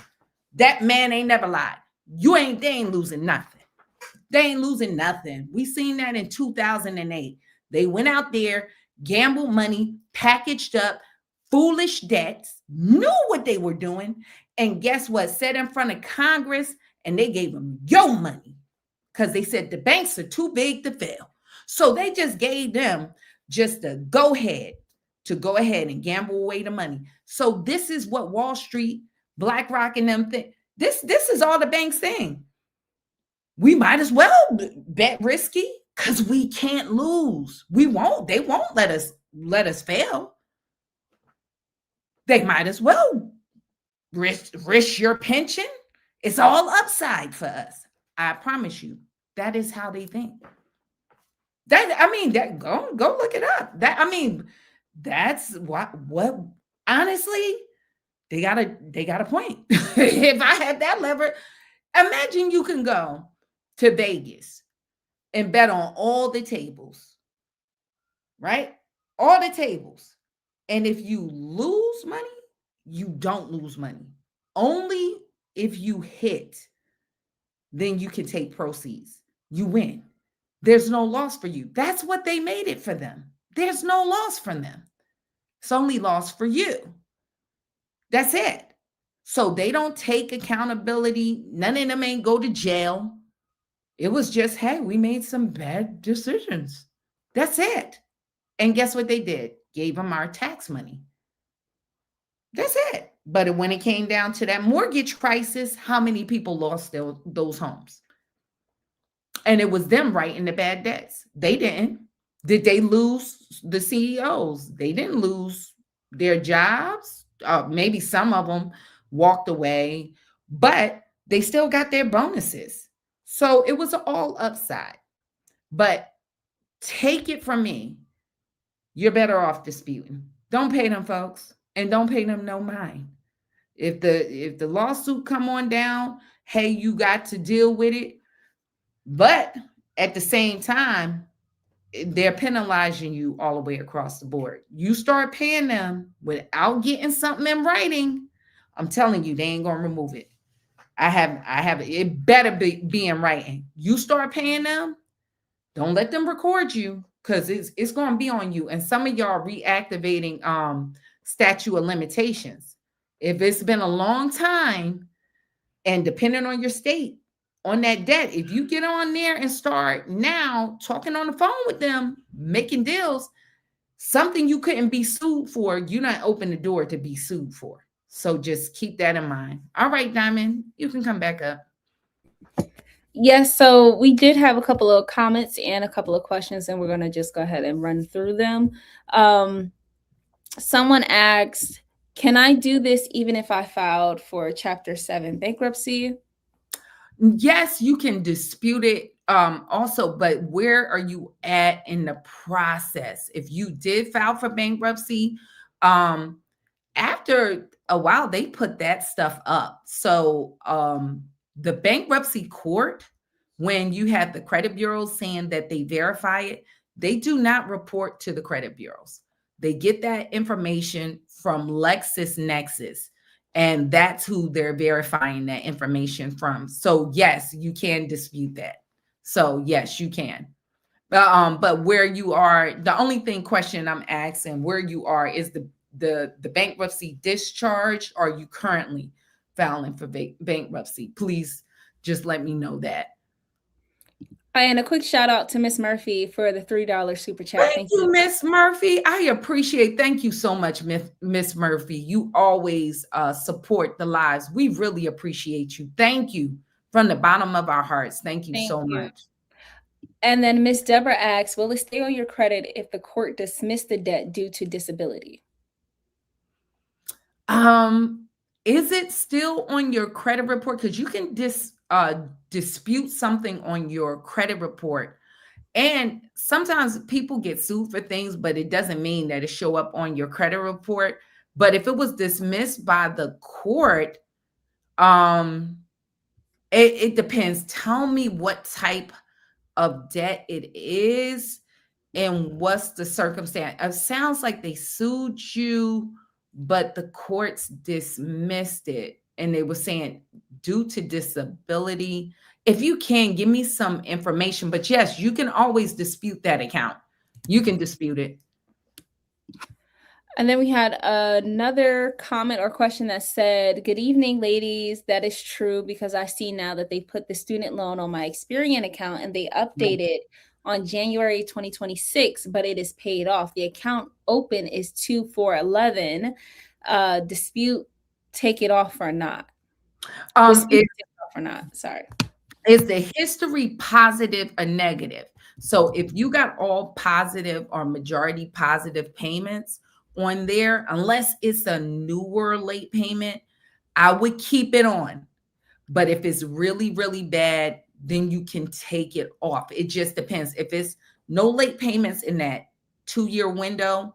That man ain't never lied. They ain't losing nothing. They ain't losing nothing. We seen that in 2008. They went out there, gambled money, packaged up, foolish debts, knew what they were doing. And guess what? Sat in front of Congress and they gave them your money, because they said the banks are too big to fail. So they just gave them just a go ahead and gamble away the money. So this is what Wall Street, BlackRock, and them think. This is all the banks saying. We might as well bet risky because we can't lose. They won't let us fail. They might as well risk your pension. It's all upside for us. I promise you, that is how they think. Go look it up. That's what honestly, they got a point. If I had that lever, imagine you can go to Vegas and bet on all the tables, right? All the tables. And if you lose money, you don't lose money. Only if you hit, then you can take proceeds. You win. There's no loss for you. That's what they made it for them. There's no loss for them. It's only loss for you. That's it. So they don't take accountability. None of them ain't go to jail. It was just, hey, we made some bad decisions. That's it. And guess what they did? Gave them our tax money. That's it. But when it came down to that mortgage crisis, how many people lost those homes? And it was them writing the bad debts. They didn't. Did they lose the CEOs? They didn't lose their jobs. Maybe some of them walked away, but they still got their bonuses. So it was all upside. But take it from me, you're better off disputing. Don't pay them, folks, and don't pay them no mind. If the lawsuit come on down, hey, you got to deal with it. But at the same time, they're penalizing you all the way across the board. You start paying them without getting something in writing, I'm telling you, they ain't gonna remove it. I have it better be in writing. You start paying them, don't let them record you, because it's gonna be on you. And some of y'all reactivating statute of limitations. If it's been a long time, and depending on your state, on that debt, if you get on there and start now talking on the phone with them, making deals, something you couldn't be sued for, you're not open the door to be sued for. So just keep that in mind. All right, Diamond, you can come back up. Yes, so we did have a couple of comments and a couple of questions, and we're going to just go ahead and run through them. Someone asked, can I do this even if I filed for Chapter 7 bankruptcy? Yes, you can dispute it also, but where are you at in the process? If you did file for bankruptcy, after a while, they put that stuff up. So the bankruptcy court, when you have the credit bureaus saying that they verify it, they do not report to the credit bureaus. They get that information from LexisNexis, and that's who they're verifying that information from. So yes, you can dispute that. So yes, you can. But where you are, the only question I'm asking where you are is the bankruptcy discharge. Are you currently filing for bankruptcy? Please just let me know that. And a quick shout out to Miss Murphy for the $3 super chat. Thank you, Miss Murphy. I appreciate. Thank you so much, Miss Murphy. You always support the lives. We really appreciate you. Thank you from the bottom of our hearts. Thank you so much. And then Miss Deborah asks, will it stay on your credit if the court dismissed the debt due to disability? Is it still on your credit report? Because you can dispute something on your credit report. And sometimes people get sued for things, but it doesn't mean that it show up on your credit report. But if it was dismissed by the court, it depends. Tell me what type of debt it is and what's the circumstance. It sounds like they sued you, but the courts dismissed it. And they were saying due to disability. If you can, give me some information. But yes, you can always dispute that account. You can dispute it. And then we had another comment or question that said, good evening, ladies. That is true because I see now that they put the student loan on my Experian account and they updated on January 2026, but it is paid off. The account open is 2411. Dispute, take it off or not? Sorry. Is the history positive or negative? So if you got all positive or majority positive payments on there, unless it's a newer late payment, I would keep it on. But if it's really, really bad, then you can take it off. It just depends. If it's no late payments in that 2-year window,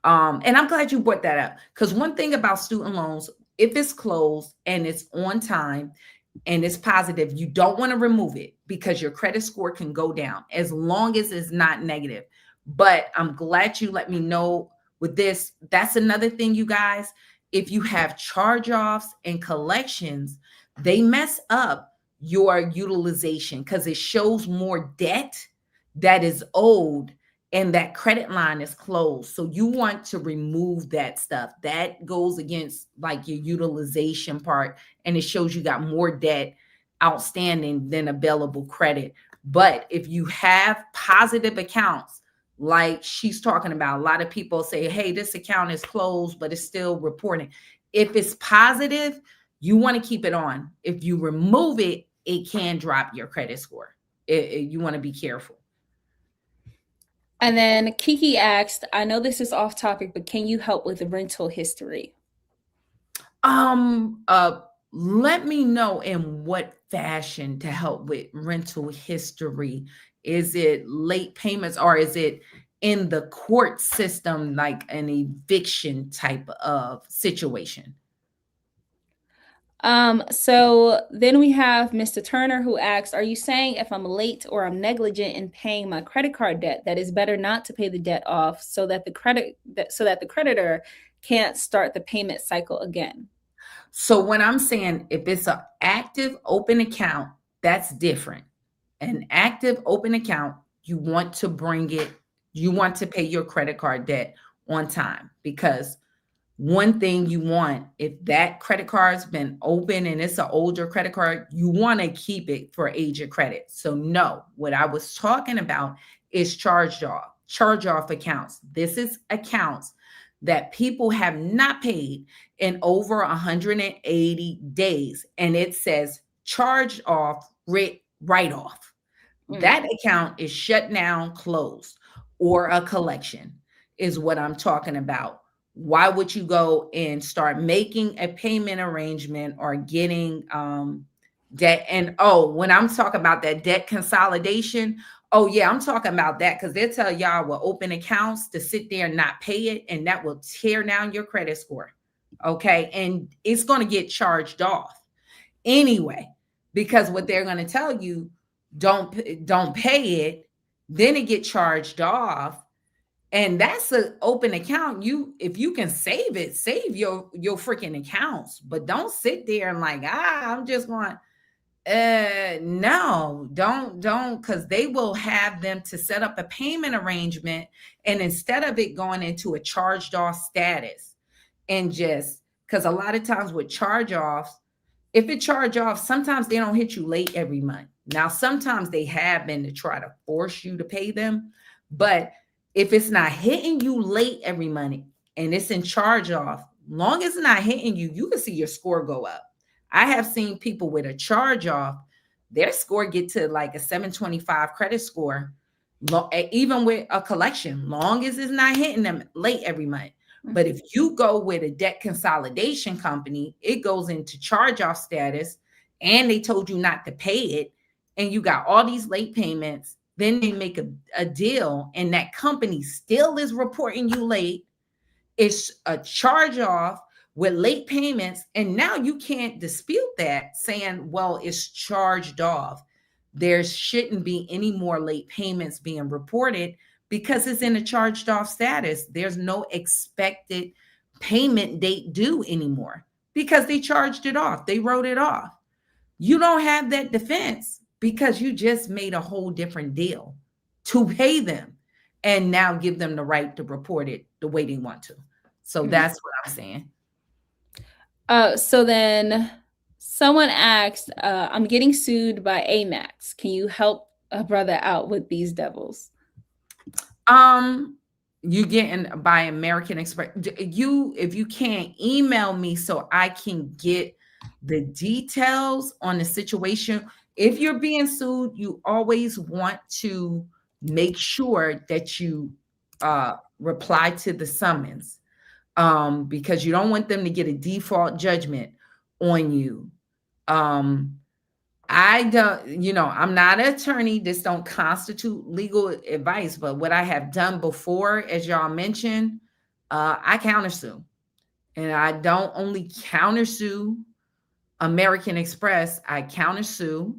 and I'm glad you brought that up, because one thing about student loans, if it's closed and it's on time and it's positive, you don't want to remove it because your credit score can go down as long as it's not negative. But I'm glad you let me know with this. That's another thing, you guys. If you have charge-offs and collections, they mess up your utilization because it shows more debt that is owed and that credit line is closed. So you want to remove that stuff. That goes against like your utilization part, and it shows you got more debt outstanding than available credit. But if you have positive accounts, like she's talking about, a lot of people say, hey, this account is closed, but it's still reporting. If it's positive, you want to keep it on. If you remove it, it can drop your credit score. You want to be careful. And then Kiki asked, I know this is off topic, but can you help with the rental history? Let me know in what fashion to help with rental history. Is it late payments or is it in the court system, like an eviction type of situation? So then we have Mr. Turner who asks, are you saying if I'm late or I'm negligent in paying my credit card debt, that is better not to pay the debt off so that the creditor can't start the payment cycle again? So when I'm saying if it's an active open account, that's different. An active open account, you want to pay your credit card debt on time, because one thing you want, if that credit card's been open and it's an older credit card, you want to keep it for age of credit. So no, what I was talking about is charge-off accounts. This is accounts that people have not paid in over 180 days. And it says charged off, write-off. That account is shut down, closed, or a collection is what I'm talking about. Why would you go and start making a payment arrangement or getting debt? And when I'm talking about that debt consolidation, I'm talking about that, because they'll tell y'all with open accounts to sit there and not pay it, and that will tear down your credit score. Okay. And it's going to get charged off anyway, because what they're going to tell you, don't pay it, then it get charged off. And that's an open account. If you can save it, save your freaking accounts, but don't sit there and like, I'm just going, no, don't, because they will have them to set up a payment arrangement. And instead of it going into a charged off status, and just because a lot of times with charge offs, if it charge off, sometimes they don't hit you late every month. Now, sometimes they have been to try to force you to pay them, but if it's not hitting you late every month and it's in charge off, long as it's not hitting you, you can see your score go up. I have seen people with a charge off, their score get to like a 725 credit score, even with a collection, long as it's not hitting them late every month. But if you go with a debt consolidation company, it goes into charge off status and they told you not to pay it, and you got all these late payments. Then they make a deal and that company still is reporting you late. It's a charge off with late payments. And now you can't dispute that, saying, well, it's charged off. There shouldn't be any more late payments being reported because it's in a charged off status. There's no expected payment date due anymore because they charged it off. They wrote it off. You don't have that defense because you just made a whole different deal to pay them and now give them the right to report it the way they want to. So that's what I'm saying. So then someone asked, I'm getting sued by Amex. Can you help a brother out with these devils? You getting by American Express. If you can't email me so I can get the details on the situation. If you're being sued, you always want to make sure that you reply to the summons, because you don't want them to get a default judgment on you. I don't, I'm not an attorney. This don't constitute legal advice, but what I have done before, as y'all mentioned, I countersue. And I don't only countersue American Express, I countersue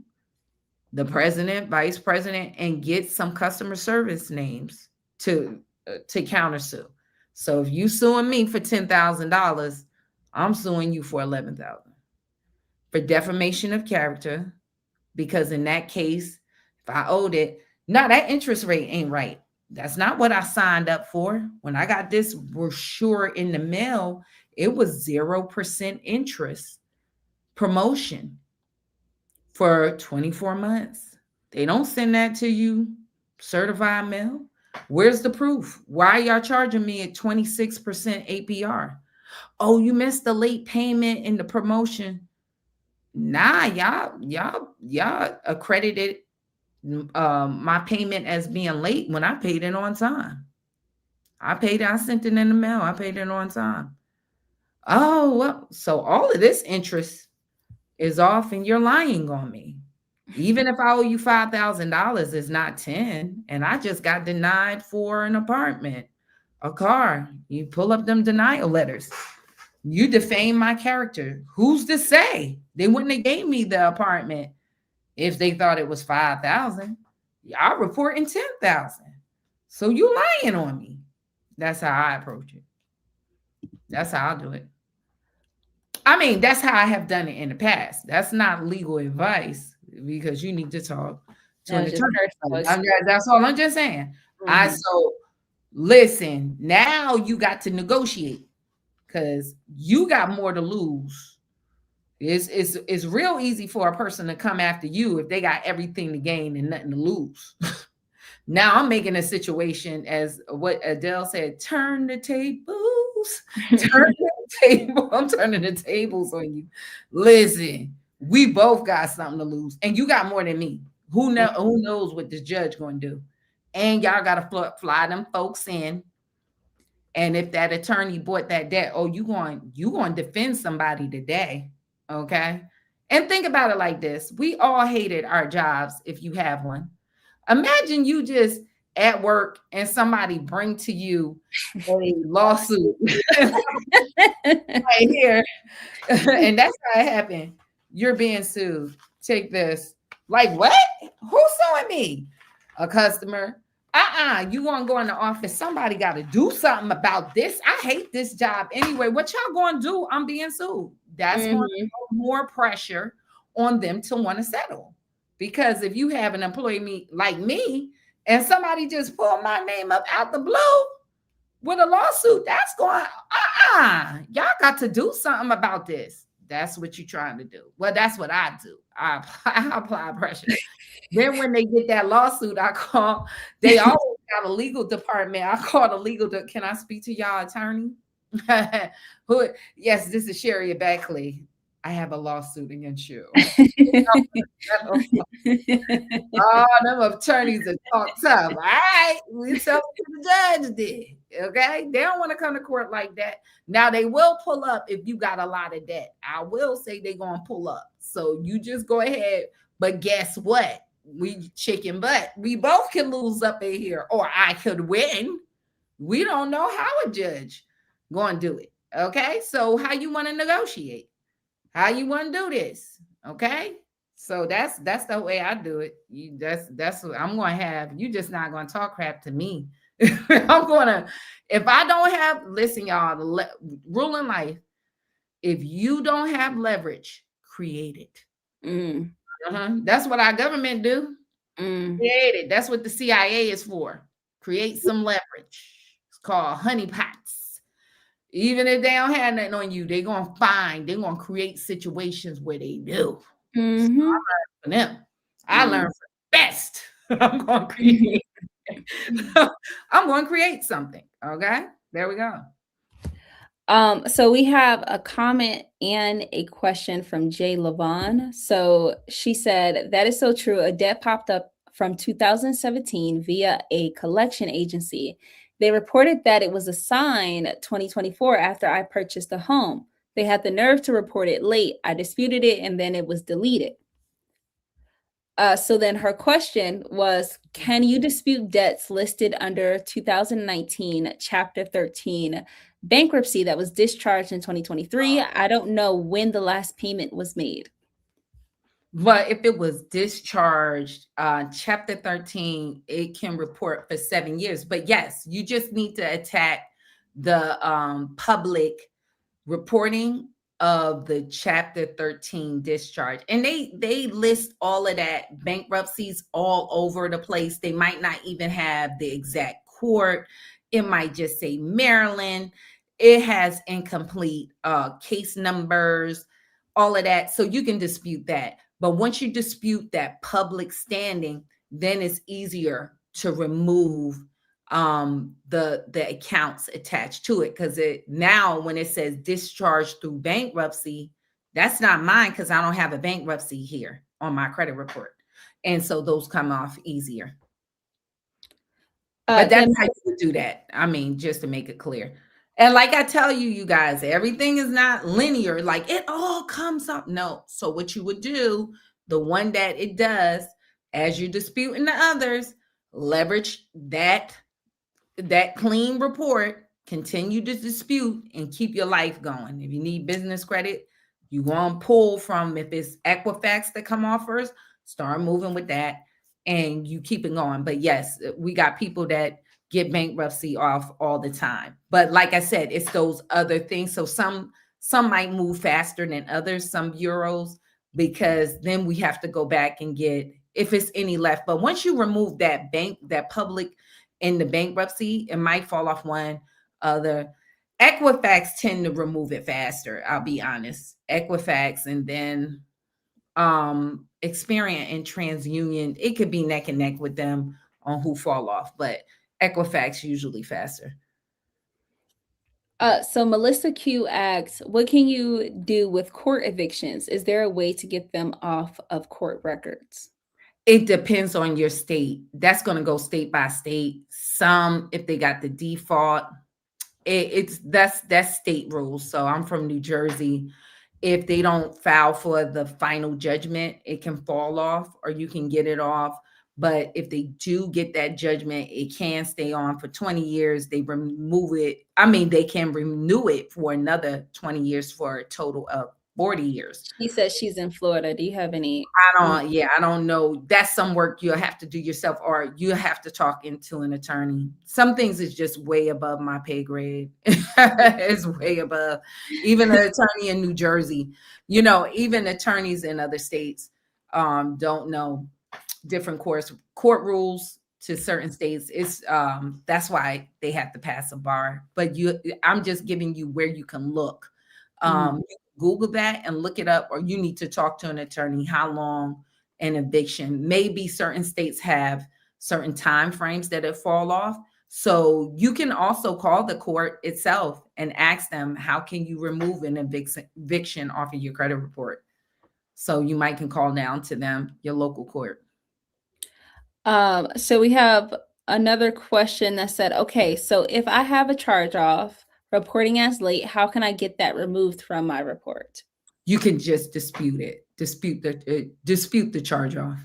the president, vice president, and get some customer service names to countersue. So if you suing me for $10,000, I'm suing you for $11,000 for defamation of character, because in that case, if I owed it, no, that interest rate ain't right. That's not what I signed up for. When I got this brochure in the mail, it was 0% interest promotion for 24 months. They don't send that to you certified mail. Where's the proof? Why are y'all charging me at 26% APR? Oh, you missed the late payment in the promotion. Nah, y'all accredited my payment as being late when I paid it on time. I sent it in the mail. I paid it on time. Oh, well, so all of this interest is off and you're lying on me. Even if I owe you $5,000, it's not 10. And I just got denied for an apartment, a car. You pull up them denial letters. You defame my character. Who's to say they wouldn't have gave me the apartment if they thought it was 5,000? Y'all reporting 10,000. So you lying on me. That's how I approach it. That's how I do it. I mean, that's how I have done it in the past. That's not legal advice because you need to talk to an attorney. That's all I'm just saying. So listen, now you got to negotiate because you got more to lose. It's real easy for a person to come after you if they got everything to gain and nothing to lose. Now I'm making a situation, as what Adele said, turn the tables, turn the table. I'm turning the tables on you. Listen, we both got something to lose, and you got more than me. Who knows what this judge going to do? And y'all got to fly them folks in. And if that attorney bought that debt, you going to defend somebody today, okay? And think about it like this: we all hated our jobs if you have one. Imagine you just at work and somebody bring to you a lawsuit right here. And that's how it happened. You're being sued. Take this. Like, what? Who's suing me? A customer. You want to go in the office. Somebody got to do something about this. I hate this job anyway. What y'all going to do? I'm being sued. That's going to put more pressure on them to want to settle. Because if you have an employee like me and somebody just pulled my name up out the blue with a lawsuit, that's going, y'all got to do something about this. That's what you're trying to do. Well, that's what I do. I apply pressure. Then when they get that lawsuit, they always got a legal department. I call the can I speak to y'all attorney? Yes, this is Sherry Beckley. I have a lawsuit against you. Oh, them attorneys that talk tough. All right, we tell what the judge did. Okay, they don't want to come to court like that. Now they will pull up if you got a lot of debt. I will say they're gonna pull up. So you just go ahead. But guess what? We chicken butt. We both can lose up in here, or I could win. We don't know how a judge going to do it. Okay, so how you want to negotiate? How you want to do this? Okay. So that's the way I do it. That's what I'm going to have. You just not going to talk crap to me. I'm going to, if I don't have, listen, y'all, the rule in life, if you don't have leverage, create it. That's what our government do. Create it. That's what the CIA is for. Create some leverage. It's called honeypots. Even if they don't have nothing on you, they're going to create situations where they do. So I learned from them. I learned from the best. I'm going to create something. Okay. There we go. So we have a comment and a question from Jay Lavon. So she said, that is so true. A debt popped up from 2017 via a collection agency. They reported that it was assigned 2024 after I purchased the home. They had the nerve to report it late. I disputed it and then it was deleted. So then her question was, can you dispute debts listed under 2019 Chapter 13 bankruptcy that was discharged in 2023? I don't know when the last payment was made. But if it was discharged, Chapter 13, it can report for 7 years. But yes, you just need to attack the public reporting of the Chapter 13 discharge. And they list all of that, bankruptcies all over the place. They might not even have the exact court. It might just say Maryland. It has incomplete case numbers, all of that. So you can dispute that. But once you dispute that public standing, then it's easier to remove the accounts attached to it, because it now when it says discharged through bankruptcy, that's not mine because I don't have a bankruptcy here on my credit report, and so those come off easier. But that's how you would do that. I mean, just to make it clear. And like I tell you, you guys, everything is not linear. Like it all comes up. No. So what you would do, the one that it does, as you dispute in the others, leverage that clean report, continue to dispute, and keep your life going. If you need business credit, you want to pull from, if it's Equifax that come off first, start moving with that, and you keep it going. But yes, we got people that get bankruptcy off all the time. But like I said, it's those other things. So some might move faster than others, some bureaus, because then we have to go back and get, if it's any left. But once you remove that public in the bankruptcy, it might fall off one other. Equifax tend to remove it faster, I'll be honest. Equifax, and then Experian and TransUnion, it could be neck and neck with them on who fall off, but Equifax usually faster. So Melissa Q asks, what can you do with court evictions? Is there a way to get them off of court records? It depends on your state. That's going to go state by state. Some, if they got the default, that's state rules. So I'm from New Jersey. If they don't file for the final judgment, it can fall off, or you can get it off. But if they do get that judgment, it can stay on for 20 years. They remove it. I mean, they can renew it for another 20 years for a total of 40 years. She says she's in Florida. Do you have any? I don't know. That's some work you'll have to do yourself, or you have to talk into an attorney. Some things is just way above my pay grade. It's way above. Even an attorney in New Jersey, even attorneys in other states don't know different court rules to certain states. It's that's why they have to pass a bar. But I'm just giving you where you can look. You can Google that and look it up, or you need to talk to an attorney how long an eviction. Maybe certain states have certain time frames that it fall off. So you can also call the court itself and ask them, how can you remove an eviction off of your credit report? So you might can call down to them, your local court. So we have another question that said, okay, so if I have a charge off reporting as late, how can I get that removed from my report? You can just dispute it, dispute the charge off.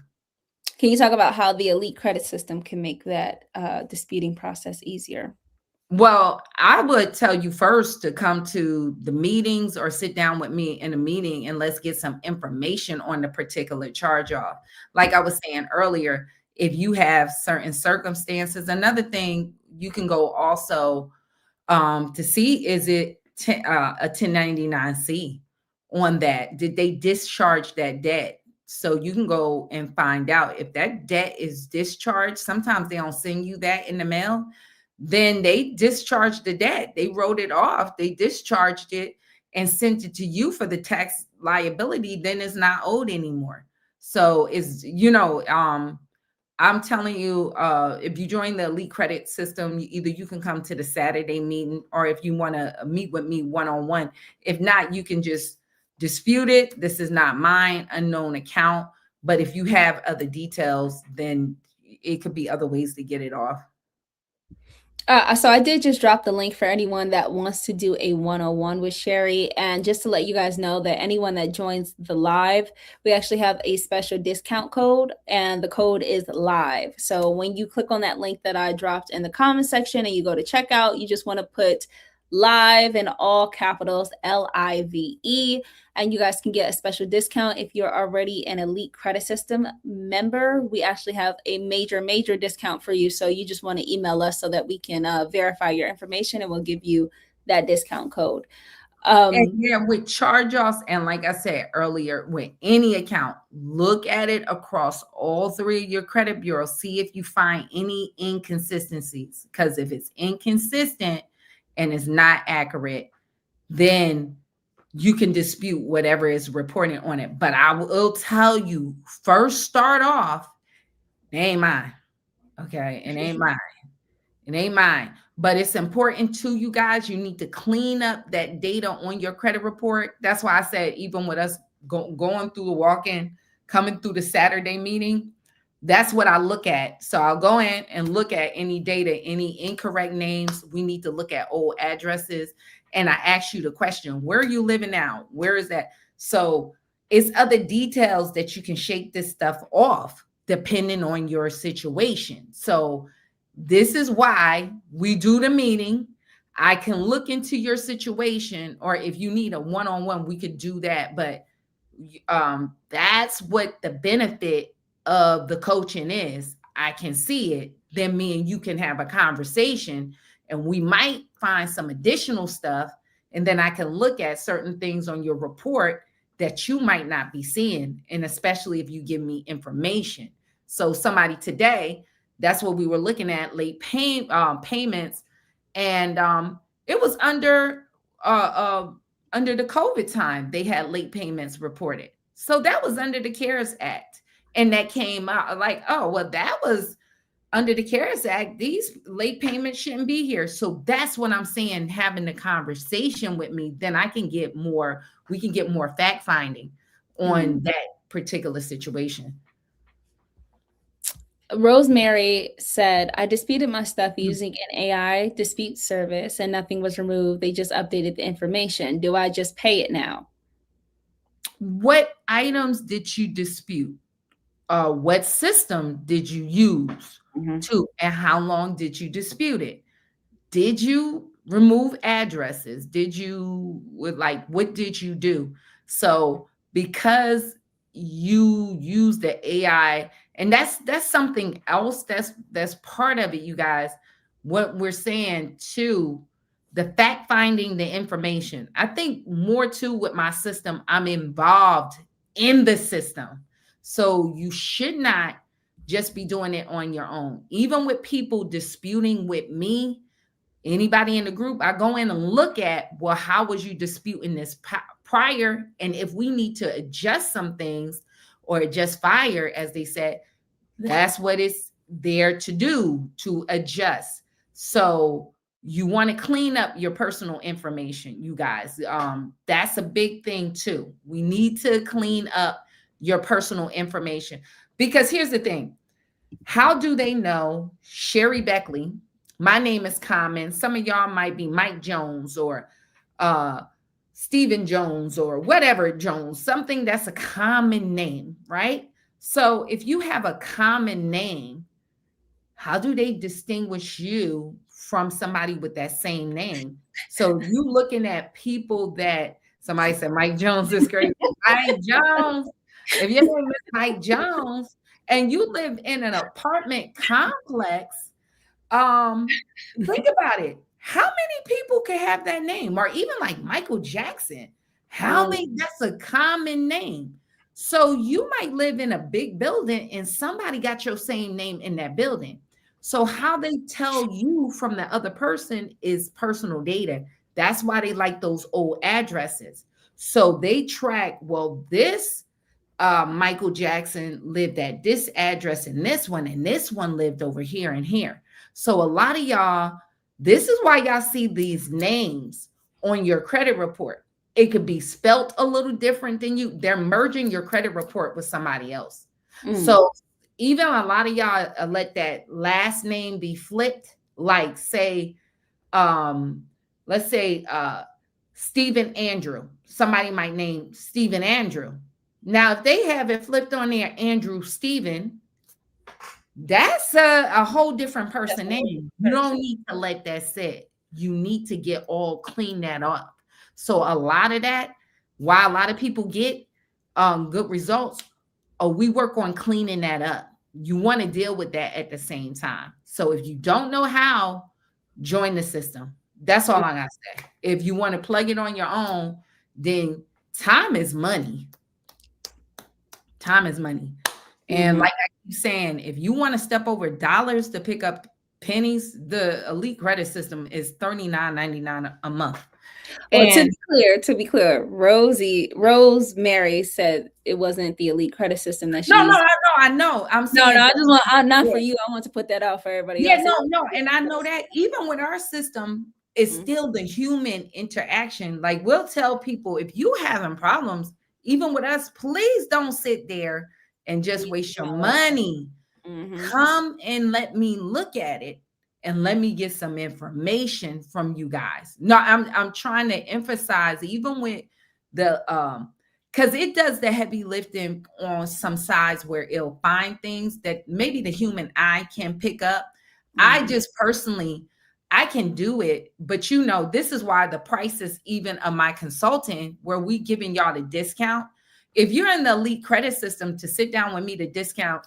Can you talk about how the Elite Credit System can make that disputing process easier? Well, I would tell you first to come to the meetings or sit down with me in a meeting and let's get some information on the particular charge off. Like I was saying earlier, if you have certain circumstances, another thing you can go also to see, is it a 1099-C on that? Did they discharge that debt? So you can go and find out if that debt is discharged. Sometimes they don't send you that in the mail. Then they discharged the debt. They wrote it off. They discharged it and sent it to you for the tax liability. Then it's not owed anymore. So it's, I'm telling you, if you join the Elite Credit System, either you can come to the Saturday meeting, or if you want to meet with me one-on-one. If not, you can just dispute it. This is not mine, unknown account. But if you have other details, then it could be other ways to get it off. So I did just drop the link for anyone that wants to do a 101 with Sherry. And just to let you guys know that anyone that joins the live, we actually have a special discount code, and the code is LIVE. So when you click on that link that I dropped in the comment section and you go to checkout, you just want to put LIVE in all capitals, LIVE, and you guys can get a special discount if you're already an Elite Credit System member. We actually have a major discount for you. So you just want to email us so that we can verify your information, and we'll give you that discount code. And yeah, with charge-offs, and like I said earlier, with any account, look at it across all three of your credit bureaus. See if you find any inconsistencies, because if it's inconsistent and it's not accurate, then you can dispute whatever is reported on it. But I will tell you, first start off, it ain't mine. Okay, it ain't mine. It ain't mine. But it's important to you guys. You need to clean up that data on your credit report. That's why I said, even with us going through the walk-in, coming through the Saturday meeting, that's what I look at. So I'll go in and look at any data, any incorrect names. We need to look at old addresses. And I ask you the question, where are you living now? Where is that? So it's other details that you can shake this stuff off depending on your situation. So this is why we do the meeting. I can look into your situation, or if you need a one-on-one, we could do that. But that's what the benefit of the coaching is. I can see it, then me and you can have a conversation, and we might find some additional stuff, and then I can look at certain things on your report that you might not be seeing, and especially if you give me information. So somebody today, that's what we were looking at, late payments, and it was under the COVID time. They had late payments reported, so that was under the CARES Act. And that came out like, oh, well, that was under the CARES Act. These late payments shouldn't be here. So that's what I'm saying, having the conversation with me, then I can get more, we can get more fact finding on that particular situation. Rosemary said, I disputed my stuff using an AI dispute service and nothing was removed. They just updated the information. Do I just pay it now? What items did you dispute? What system did you use to, and how long did you dispute it? Did you remove addresses? Did you, what did you do? So because you use the AI, and that's something else that's part of it, you guys. What we're saying too, the fact finding, the information. I think more too with my system, I'm involved in the system. So you should not just be doing it on your own. Even with people disputing with me, anybody in the group, I go in and look at, well, how was you disputing this prior. And if we need to adjust some things or adjust fire, as they said, that's what it's there to do, to adjust. So you want to clean up your personal information, you guys. That's a big thing too. We need to clean up your personal information, because here's the thing. How do they know Sherry Beckley? My name is common. Some of y'all might be Mike Jones or Stephen Jones or whatever Jones, something that's a common name, right? So if you have a common name, how do they distinguish you from somebody with that same name? So you looking at people that somebody said Mike Jones is great. Mike Jones. If your name is Mike Jones and you live in an apartment complex, think about it. How many people can have that name? Or even like Michael Jackson. How many? That's a common name. So you might live in a big building and somebody got your same name in that building. So how they tell you from the other person is personal data. That's why they like those old addresses. So they track, well, this Michael Jackson lived at this address and this one lived over here and here. So a lot of y'all, this is why y'all see these names on your credit report. It could be spelt a little different than you. They're merging your credit report with somebody else. So even a lot of y'all let that last name be flipped. Like say, let's say Stephen Andrew. Somebody might name Stephen Andrew. Now, if they have it flipped on there, Andrew Stephen, that's a whole different person name. You don't need to let that sit. You need to get all clean that up. So a lot of that, why a lot of people get good results, we work on cleaning that up. You want to deal with that at the same time. So if you don't know how, join the system. That's all I got to say. If you want to plug it on your own, then time is money. Time is money. And like I keep saying, if you want to step over dollars to pick up pennies, the Elite Credit System is $39.99 a month. Well, to be clear, Rosemary said it wasn't the Elite Credit System that she used. I know. I'm saying I just want not for you. I want to put that out for everybody else. No, and I know that even with our system, it's still the human interaction. Like we'll tell people, if you having problems, even with us, please don't sit there and just waste your money. Come and let me look at it and let me get some information from you guys. No, I'm trying to emphasize, even with the because it does the heavy lifting on some sides where it'll find things that maybe the human eye can pick up. I just personally, I can do it, but this is why the prices even of my consulting, where we giving y'all the discount. If you're in the Elite Credit System, to sit down with me, the discount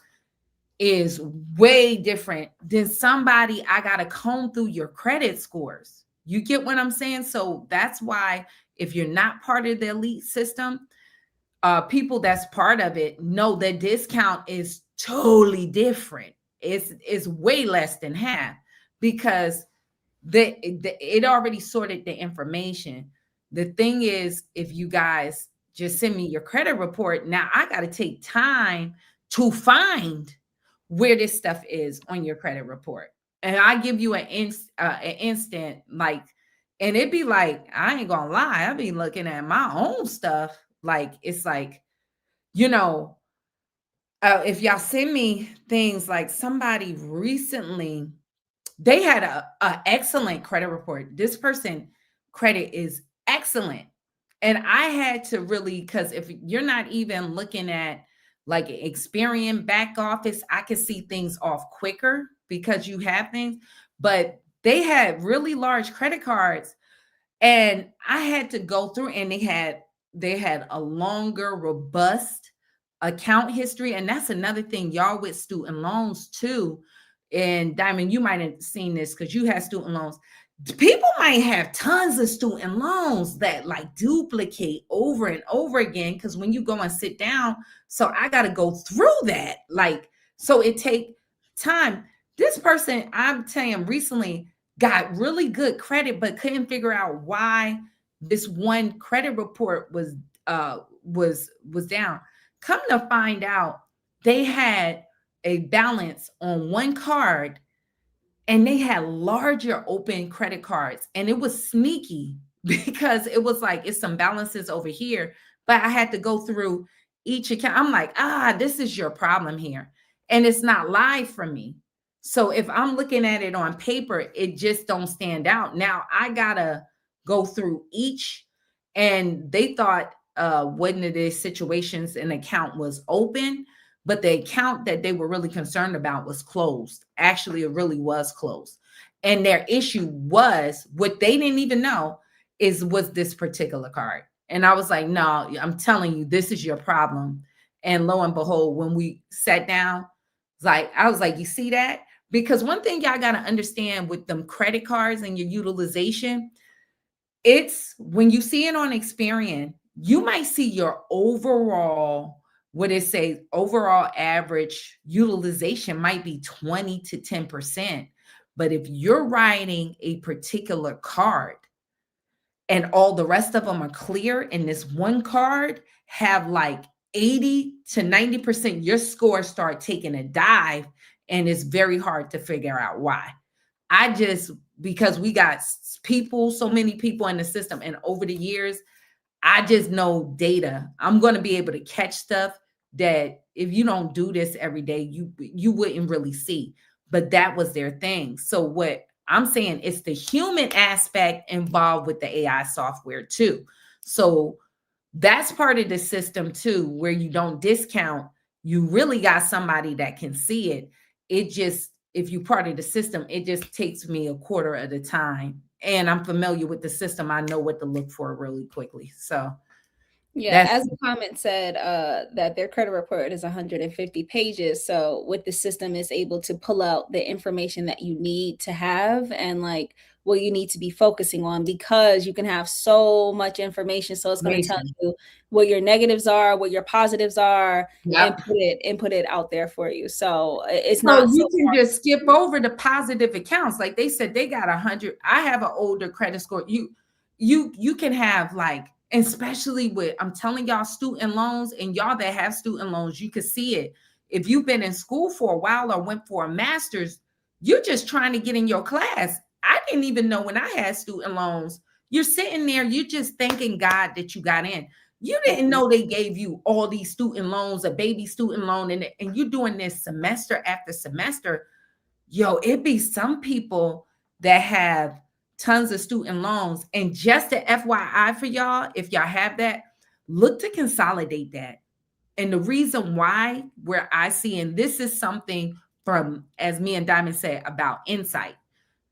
is way different than somebody I got to comb through your credit scores. You get what I'm saying? So that's why if you're not part of the Elite system, people that's part of it know the discount is totally different. It's way less than half, because it already sorted the information. The thing is, if you guys just send me your credit report, now I got to take time to find where this stuff is on your credit report. And I give you an instant, like, and it'd be like, I ain't gonna lie, I'll be looking at my own stuff. Like, it's like, if y'all send me things, like somebody recently, they had a excellent credit report. This person credit is excellent. And I had to really, because if you're not even looking at like Experian back office, I can see things off quicker because you have things, but they had really large credit cards, and I had to go through, and they had a longer, robust account history. And that's another thing, y'all, with student loans too. And Diamond, you might have seen this because you had student loans. People might have tons of student loans that like duplicate over and over again, because when you go and sit down, so I got to go through that. Like, so it take time. This person, I'm telling you, recently got really good credit, but couldn't figure out why this one credit report was down. Come to find out, they had a balance on one card and they had larger open credit cards, and it was sneaky because it was like it's some balances over here, but I had to go through each account. I'm like, this is your problem here, and it's not live for me. So if I'm looking at it on paper, it just don't stand out. Now I gotta go through each, and they thought one of the situations an account was open, but the account that they were really concerned about was closed. Actually, it really was closed. And their issue was what they didn't even know was this particular card. And I was like, no, I'm telling you, this is your problem. And lo and behold, when we sat down, I was like, you see that? Because one thing y'all got to understand with them credit cards and your utilization, it's when you see it on Experian, you might see your overall, what it says, overall average utilization might be 20 to 10%. But if you're writing a particular card and all the rest of them are clear, and this one card have like 80 to 90%, your scores start taking a dive, and it's very hard to figure out why. Because we got people, so many people in the system, and over the years, I just know data. I'm going to be able to catch stuff that if you don't do this every day, you wouldn't really see. But that was their thing. So what I'm saying, it's the human aspect involved with the AI software too. So that's part of the system too, where you don't discount. You really got somebody that can see it. It just, if you're part of the system, it just takes me a quarter at a time. And I'm familiar with the system. I know what to look for really quickly. So yeah, as the comment said, that their credit report is 150 pages. So what the system is able to pull out the information that you need to have and like what you need to be focusing on, because you can have so much information. So it's going to tell you what your negatives are, what your positives are, and put it out there for you. So it's not you can just skip over the positive accounts. Like they said, they got 100. I have an older credit score. You can have like, especially with, I'm telling y'all, student loans, and y'all that have student loans, you can see it. If you've been in school for a while or went for a master's, you're just trying to get in your class. I didn't even know when I had student loans. You're sitting there, you're just thanking God that you got in. You didn't know they gave you all these student loans, a baby student loan, and you're doing this semester after semester. Yo, it be some people that have tons of student loans. And just a FYI for y'all, if y'all have that, look to consolidate that. And the reason why, where I see, and this is something from, as me and Diamond said, about insight,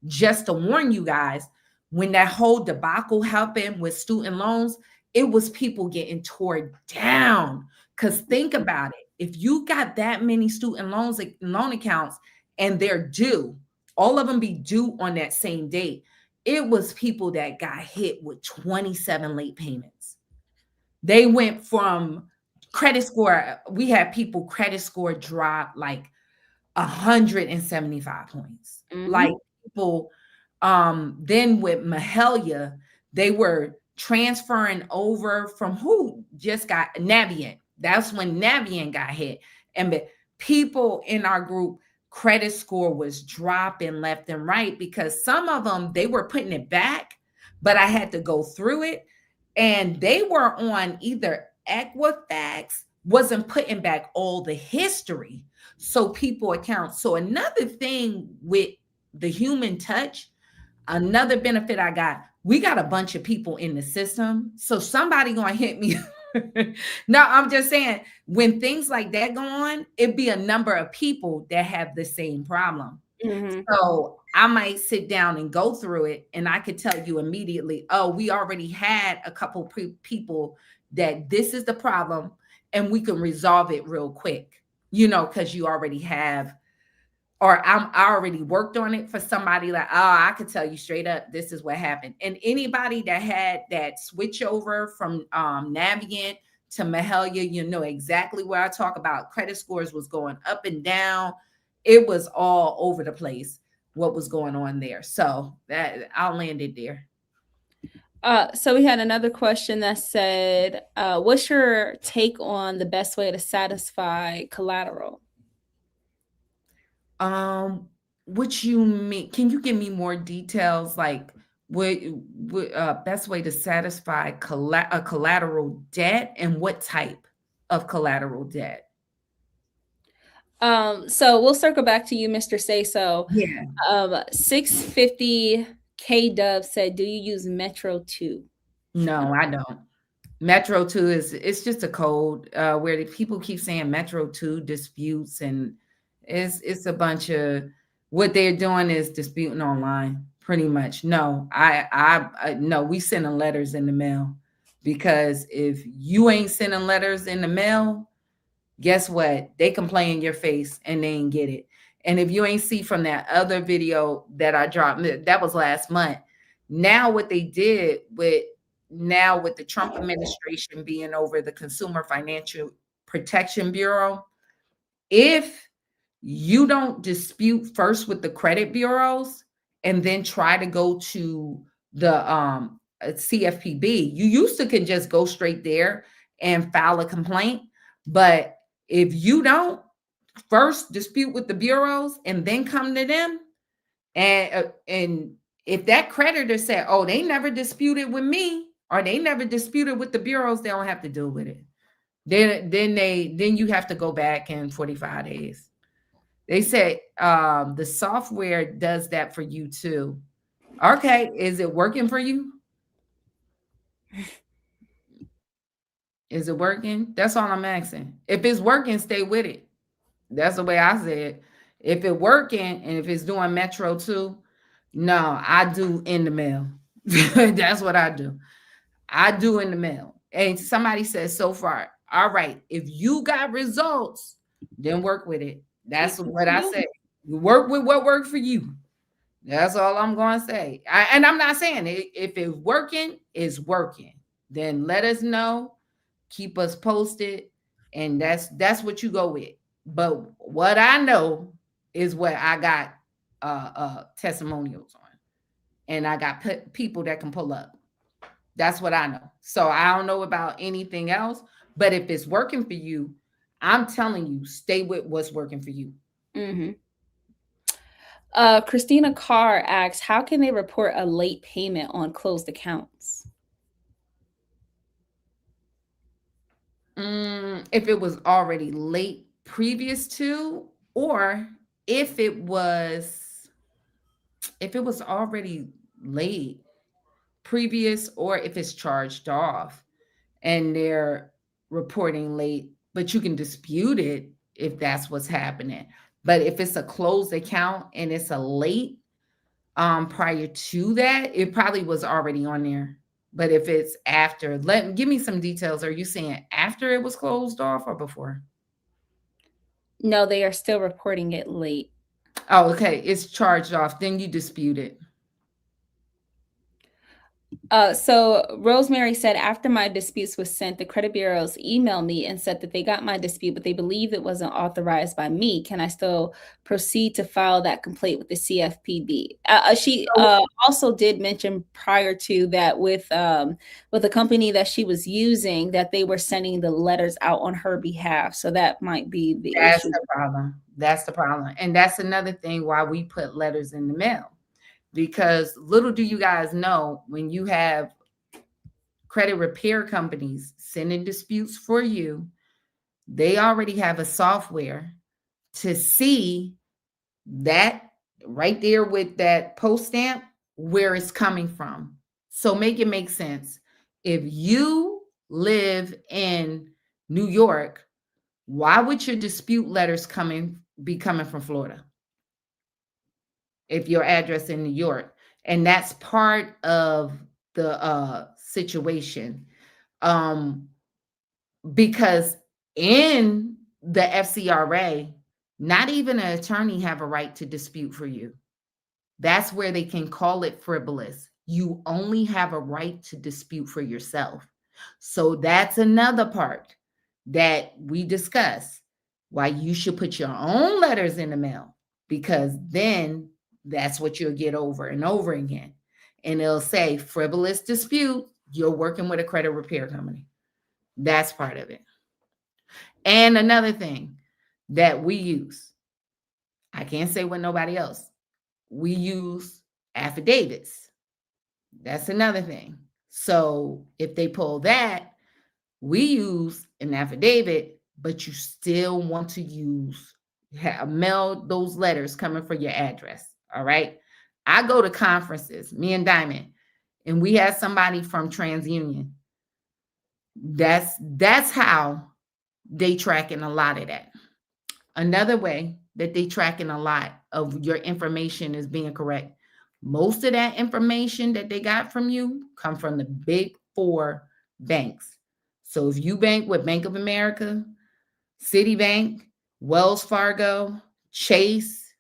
just to warn you guys, when that whole debacle happened with student loans, it was people getting torn down. Because think about it. If you got that many student loans, like loan accounts, and they're due, all of them be due on that same date, it was people that got hit with 27 late payments. They went from credit score, we had people credit score drop like 175 points. Like people, then with Mahalia, they were transferring over from who just got Navient. That's when Navient got hit. And people in our group, credit score was dropping left and right, because some of them, they were putting it back, but I had to go through it. And they were on either Equifax, wasn't putting back all the history. So people account. So another thing with the human touch, another benefit I got, we got a bunch of people in the system. So somebody gonna hit me. No, I'm just saying, when things like that go on, it'd be a number of people that have the same problem. So I might sit down and go through it, and I could tell you immediately, oh, we already had a couple people that this is the problem, and we can resolve it real quick, because you already have, or I already worked on it for somebody like, oh, I could tell you straight up, this is what happened. And anybody that had that switch over from Navient to Mahalia, you know exactly where I talk about. Credit scores was going up and down. It was all over the place what was going on there. So that I'll land it there. So we had another question that said, what's your take on the best way to satisfy collateral? What you mean? Can you give me more details? Like, what best way to satisfy a collateral debt, and what type of collateral debt? So we'll circle back to you, Mr. Say So. Yeah. 650 K Dove said, do you use Metro 2? No, I don't. Metro 2 is it's just a code where the people keep saying Metro 2 disputes, and it's a bunch of what they're doing is disputing online pretty much. No, I no, we sending letters in the mail, because if you ain't sending letters in the mail, guess what? They can play in your face and they ain't get it. And if you ain't see from that other video that I dropped, that was last month. Now what they did with the Trump administration being over the Consumer Financial Protection Bureau, if you don't dispute first with the credit bureaus and then try to go to the CFPB, you used to can just go straight there and file a complaint. But if you don't first dispute with the bureaus and then come to them, and if that creditor said, "Oh, they never disputed with me," or they never disputed with the bureaus, they don't have to deal with it. Then you have to go back in 45 days. They said the software does that for you too. Okay, is it working for you? Is it working? That's all I'm asking. If it's working, stay with it. That's the way I say it. If it's working and if it's doing Metro 2, no, I do in the mail. That's what I do. I do in the mail. And somebody says so far, all right, if you got results, then work with it. That's what I say. You work with what worked for you. That's all I'm going to say. And I'm not saying it. If it's working, it's working. Then let us know. Keep us posted. And that's what you go with. But what I know is what I got testimonials on. And I got people that can pull up. That's what I know. So I don't know about anything else. But if it's working for you, I'm telling you, stay with what's working for you. Mm-hmm. Christina Carr asks, how can they report a late payment on closed accounts? If it was already late previous to, or if it was already late previous, or if it's charged off and they're reporting late, but you can dispute it if that's what's happening. But if it's a closed account and it's a late prior to that, it probably was already on there. But if it's after, give me some details. Are you saying after it was closed off or before? No, they are still reporting it late. Oh, okay. It's charged off. Then you dispute it. So Rosemary said, after my disputes was sent, the credit bureaus emailed me and said that they got my dispute, but they believe it wasn't authorized by me. Can I still proceed to file that complaint with the CFPB? She also did mention prior to that with the company that she was using, that they were sending the letters out on her behalf. So that might be the issue. The problem. That's the problem. And that's another thing why we put letters in the mail. Because little do you guys know, when you have credit repair companies sending disputes for you, they already have a software to see that right there with that post stamp, where it's coming from. So make it make sense. If you live in New York, why would your dispute letters be coming from Florida? If your address in New York, and that's part of the situation, because in the FCRA, not even an attorney have a right to dispute for you. That's where they can call it frivolous. You only have a right to dispute for yourself. So that's another part that we discuss, why you should put your own letters in the mail, because then that's what you'll get over and over again. and it'll say frivolous dispute. You're working with a credit repair company. That's part of it. And another thing that we use, I can't say with nobody else, we use affidavits. That's another thing. So if they pull that, we use an affidavit, but you still want to use mail those letters coming for your address. All right. I go to conferences, me and Diamond, and we had somebody from TransUnion. That's how they tracking a lot of that. Another way that they tracking a lot of your information is being correct. Most of that information that they got from you come from the big four banks. So if you bank with Bank of America, Citibank, Wells Fargo, Chase,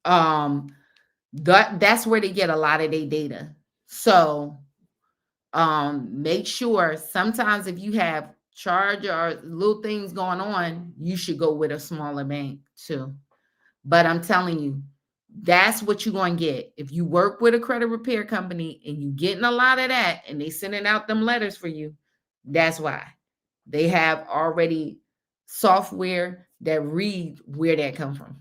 that's where they get a lot of their data. So make sure sometimes if you have charge or little things going on, you should go with a smaller bank too. But I'm telling you, that's what you're going to get. If you work with a credit repair company and you getting a lot of that and they sending out them letters for you, that's why. They have already software that read where that come from.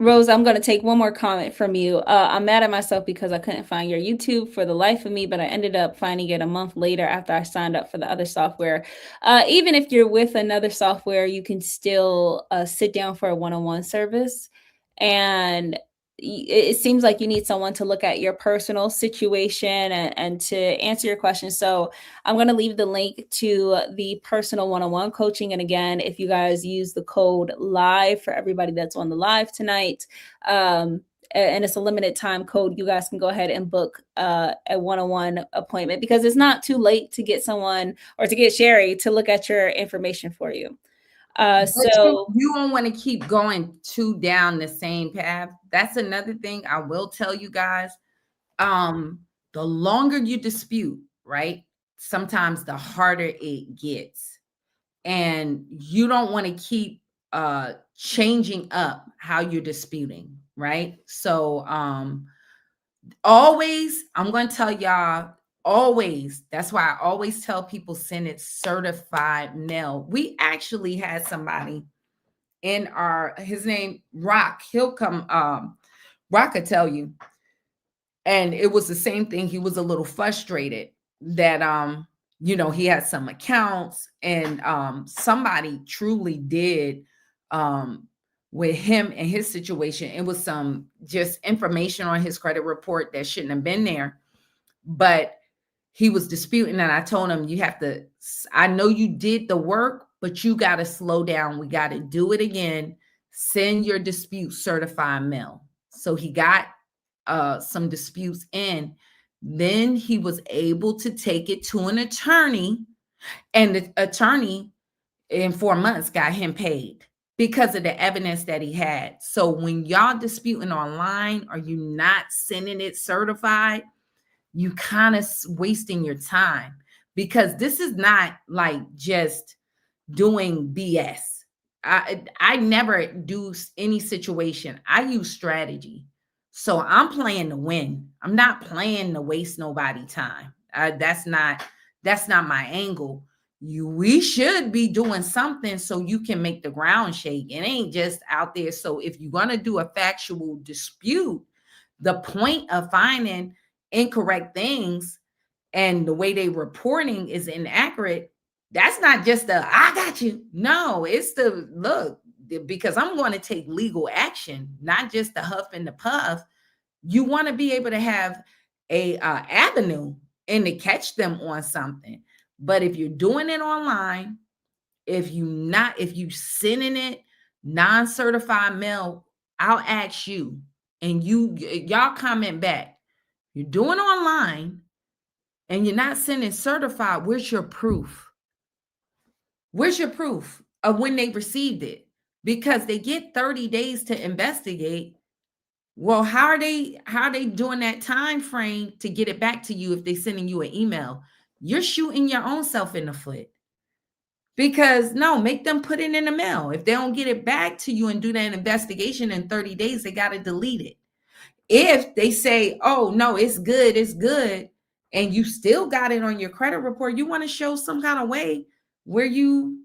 Rose, I'm going to take one more comment from you. I'm mad at myself because I couldn't find your YouTube for the life of me, but I ended up finding it a month later after I signed up for the other software. Even if you're with another software, you can still sit down for a one-on-one service. And it seems like you need someone to look at your personal situation and to answer your questions. So I'm going to leave the link to the personal one-on-one coaching. And again, if you guys use the code LIVE for everybody that's on the live tonight, and it's a limited time code, you guys can go ahead and book a one-on-one appointment, because it's not too late to get someone or to get Sherry to look at your information for you. So you don't want to keep going down the same path. That's another thing I will tell you guys. The longer you dispute, right? Sometimes the harder it gets. And you don't want to keep changing up how you're disputing, right? So always, I'm going to tell y'all, always, that's why I always tell people send it certified mail. We actually had somebody in his name Rock, he'll come, Rock could tell you, and it was the same thing. He was a little frustrated that he had some accounts, and somebody truly did with him and his situation. It was some just information on his credit report that shouldn't have been there, but he was disputing. And I told him, I know you did the work, but you got to slow down. We got to do it again. Send your dispute certified mail. So he got some disputes in. Then he was able to take it to an attorney, and the attorney in 4 months got him paid because of the evidence that he had. So when y'all disputing online, or you not sending it certified, you kind of wasting your time, because this is not like just doing BS. I never do any situation. I use strategy. So I'm playing to win. I'm not playing to waste nobody time. That's not my angle. We should be doing something so you can make the ground shake. It ain't just out there. So if you're going to do a factual dispute, the point of finding incorrect things and the way they reporting is inaccurate, that's not just I got you. No, it's the look, because I'm going to take legal action, not just the huff and the puff. You want to be able to have a avenue and to catch them on something. But if you're doing it online, if you sending it non-certified mail, I'll ask you, and y'all comment back. You're doing online and you're not sending certified. Where's your proof? Where's your proof of when they received it? Because they get 30 days to investigate. Well, how are they doing that time frame to get it back to you if they're sending you an email? You're shooting your own self in the foot, Because no, make them put it in the mail. If they don't get it back to you and do that investigation in 30 days, they got to delete it. If they say, oh, no, it's good, and you still got it on your credit report, you want to show some kind of way where you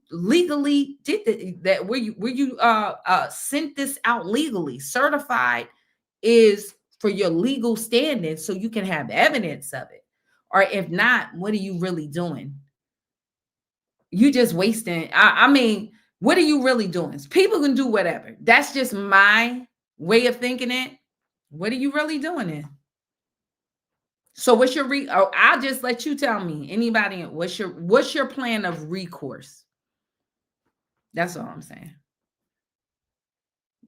legally did that, where you sent this out legally. Certified is for your legal standing, so you can have evidence of it. Or if not, what are you really doing? You just wasting. I mean, what are you really doing? People can do whatever. That's just my way of thinking it. What are you really doing then? So what's your I'll just let you tell me. Anybody, what's your plan of recourse? That's all I'm saying.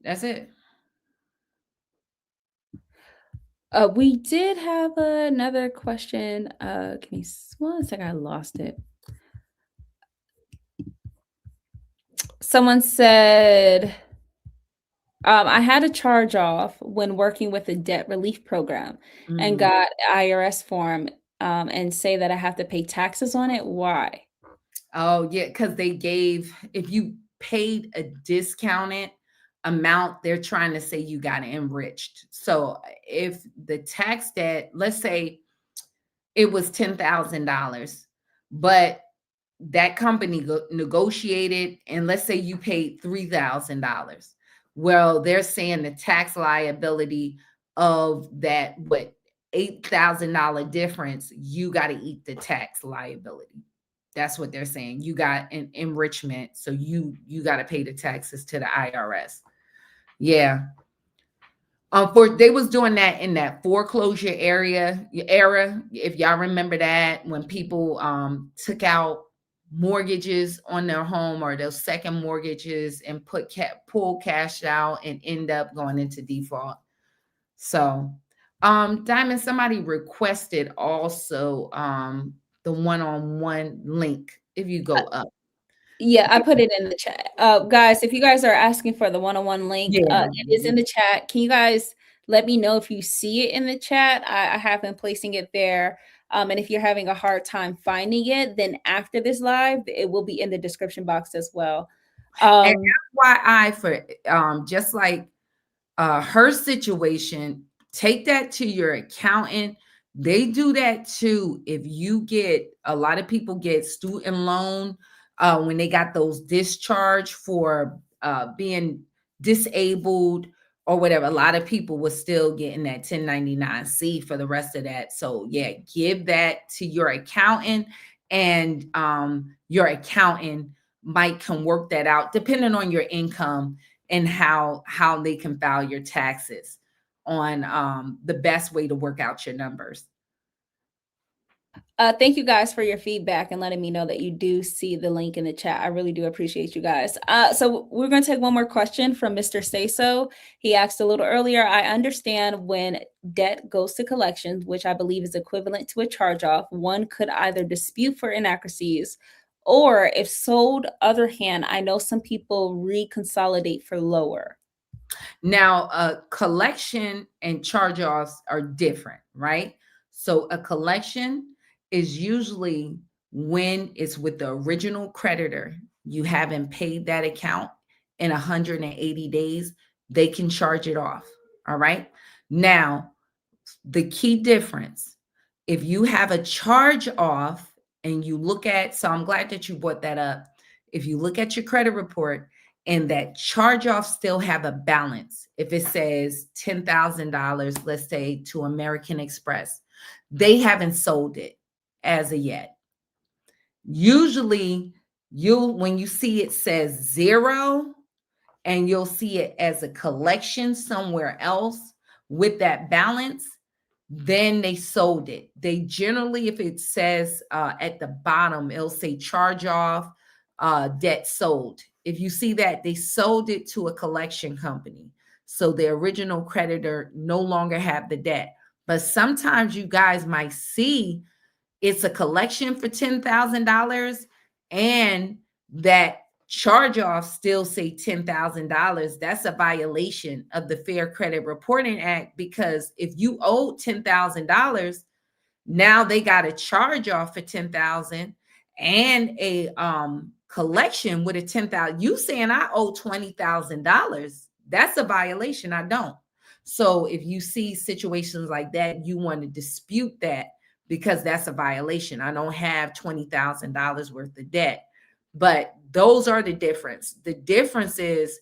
That's it. We did have another question. Give me one second. I lost it. Someone said, I had a charge off when working with a debt relief program and got IRS form and say that I have to pay taxes on it. Why? Oh, yeah, because they gave, if you paid a discounted amount, they're trying to say you got enriched. So if the tax debt, let's say it was $10,000, but that company negotiated, and let's say you paid $3,000. Well, they're saying the tax liability of that, what, $8,000 difference, you got to eat the tax liability. That's what they're saying. You got an enrichment, so you got to pay the taxes to the IRS. Yeah. They was doing that in that foreclosure era. If y'all remember that, when people took out mortgages on their home or those second mortgages and pull cash out and end up going into default. So, Diamond, somebody requested also the one-on-one link. If you go up. Yeah, I put it in the chat. Guys, if you guys are asking for the one-on-one link, it is in the chat. Can you guys let me know if you see it in the chat? I have been placing it there. And if you're having a hard time finding it, then after this live, it will be in the description box as well. And FYI, for just like her situation, take that to your accountant. They do that too. If you get, a lot of people get student loan when they got those discharge for being disabled or whatever. A lot of people were still getting that 1099-C for the rest of that. So yeah, give that to your accountant, and your accountant can work that out depending on your income and how they can file your taxes on the best way to work out your numbers. Thank you guys for your feedback and letting me know that you do see the link in the chat. I really do appreciate you guys. So we're going to take one more question from Mr. Say-So. He asked a little earlier, I understand when debt goes to collections, which I believe is equivalent to a charge-off, one could either dispute for inaccuracies, or if sold, other hand, I know some people reconsolidate for lower. Now, a collection and charge-offs are different, right? So a collection is usually when it's with the original creditor, you haven't paid that account in 180 days, they can charge it off. All right. Now, the key difference, if you have a charge off and you look at, so I'm glad that you brought that up. If you look at your credit report and that charge off still have a balance, if it says $10,000, let's say to American Express, they haven't sold it as of yet. Usually when you see it says 0 and you'll see it as a collection somewhere else with that balance, then they sold it. They generally, if it says at the bottom, it'll say charge off, debt sold. If you see that, they sold it to a collection company. So the original creditor no longer have the debt. But sometimes you guys might see it's a collection for $10,000 and that charge off still say $10,000. That's a violation of the Fair Credit Reporting Act, because if you owe $10,000, now they got a charge off for $10,000 and a collection with a 10,000, you saying I owe $20,000, that's a violation. I don't. So if you see situations like that, you want to dispute that because that's a violation. I don't have $20,000 worth of debt. But those are the difference. The difference is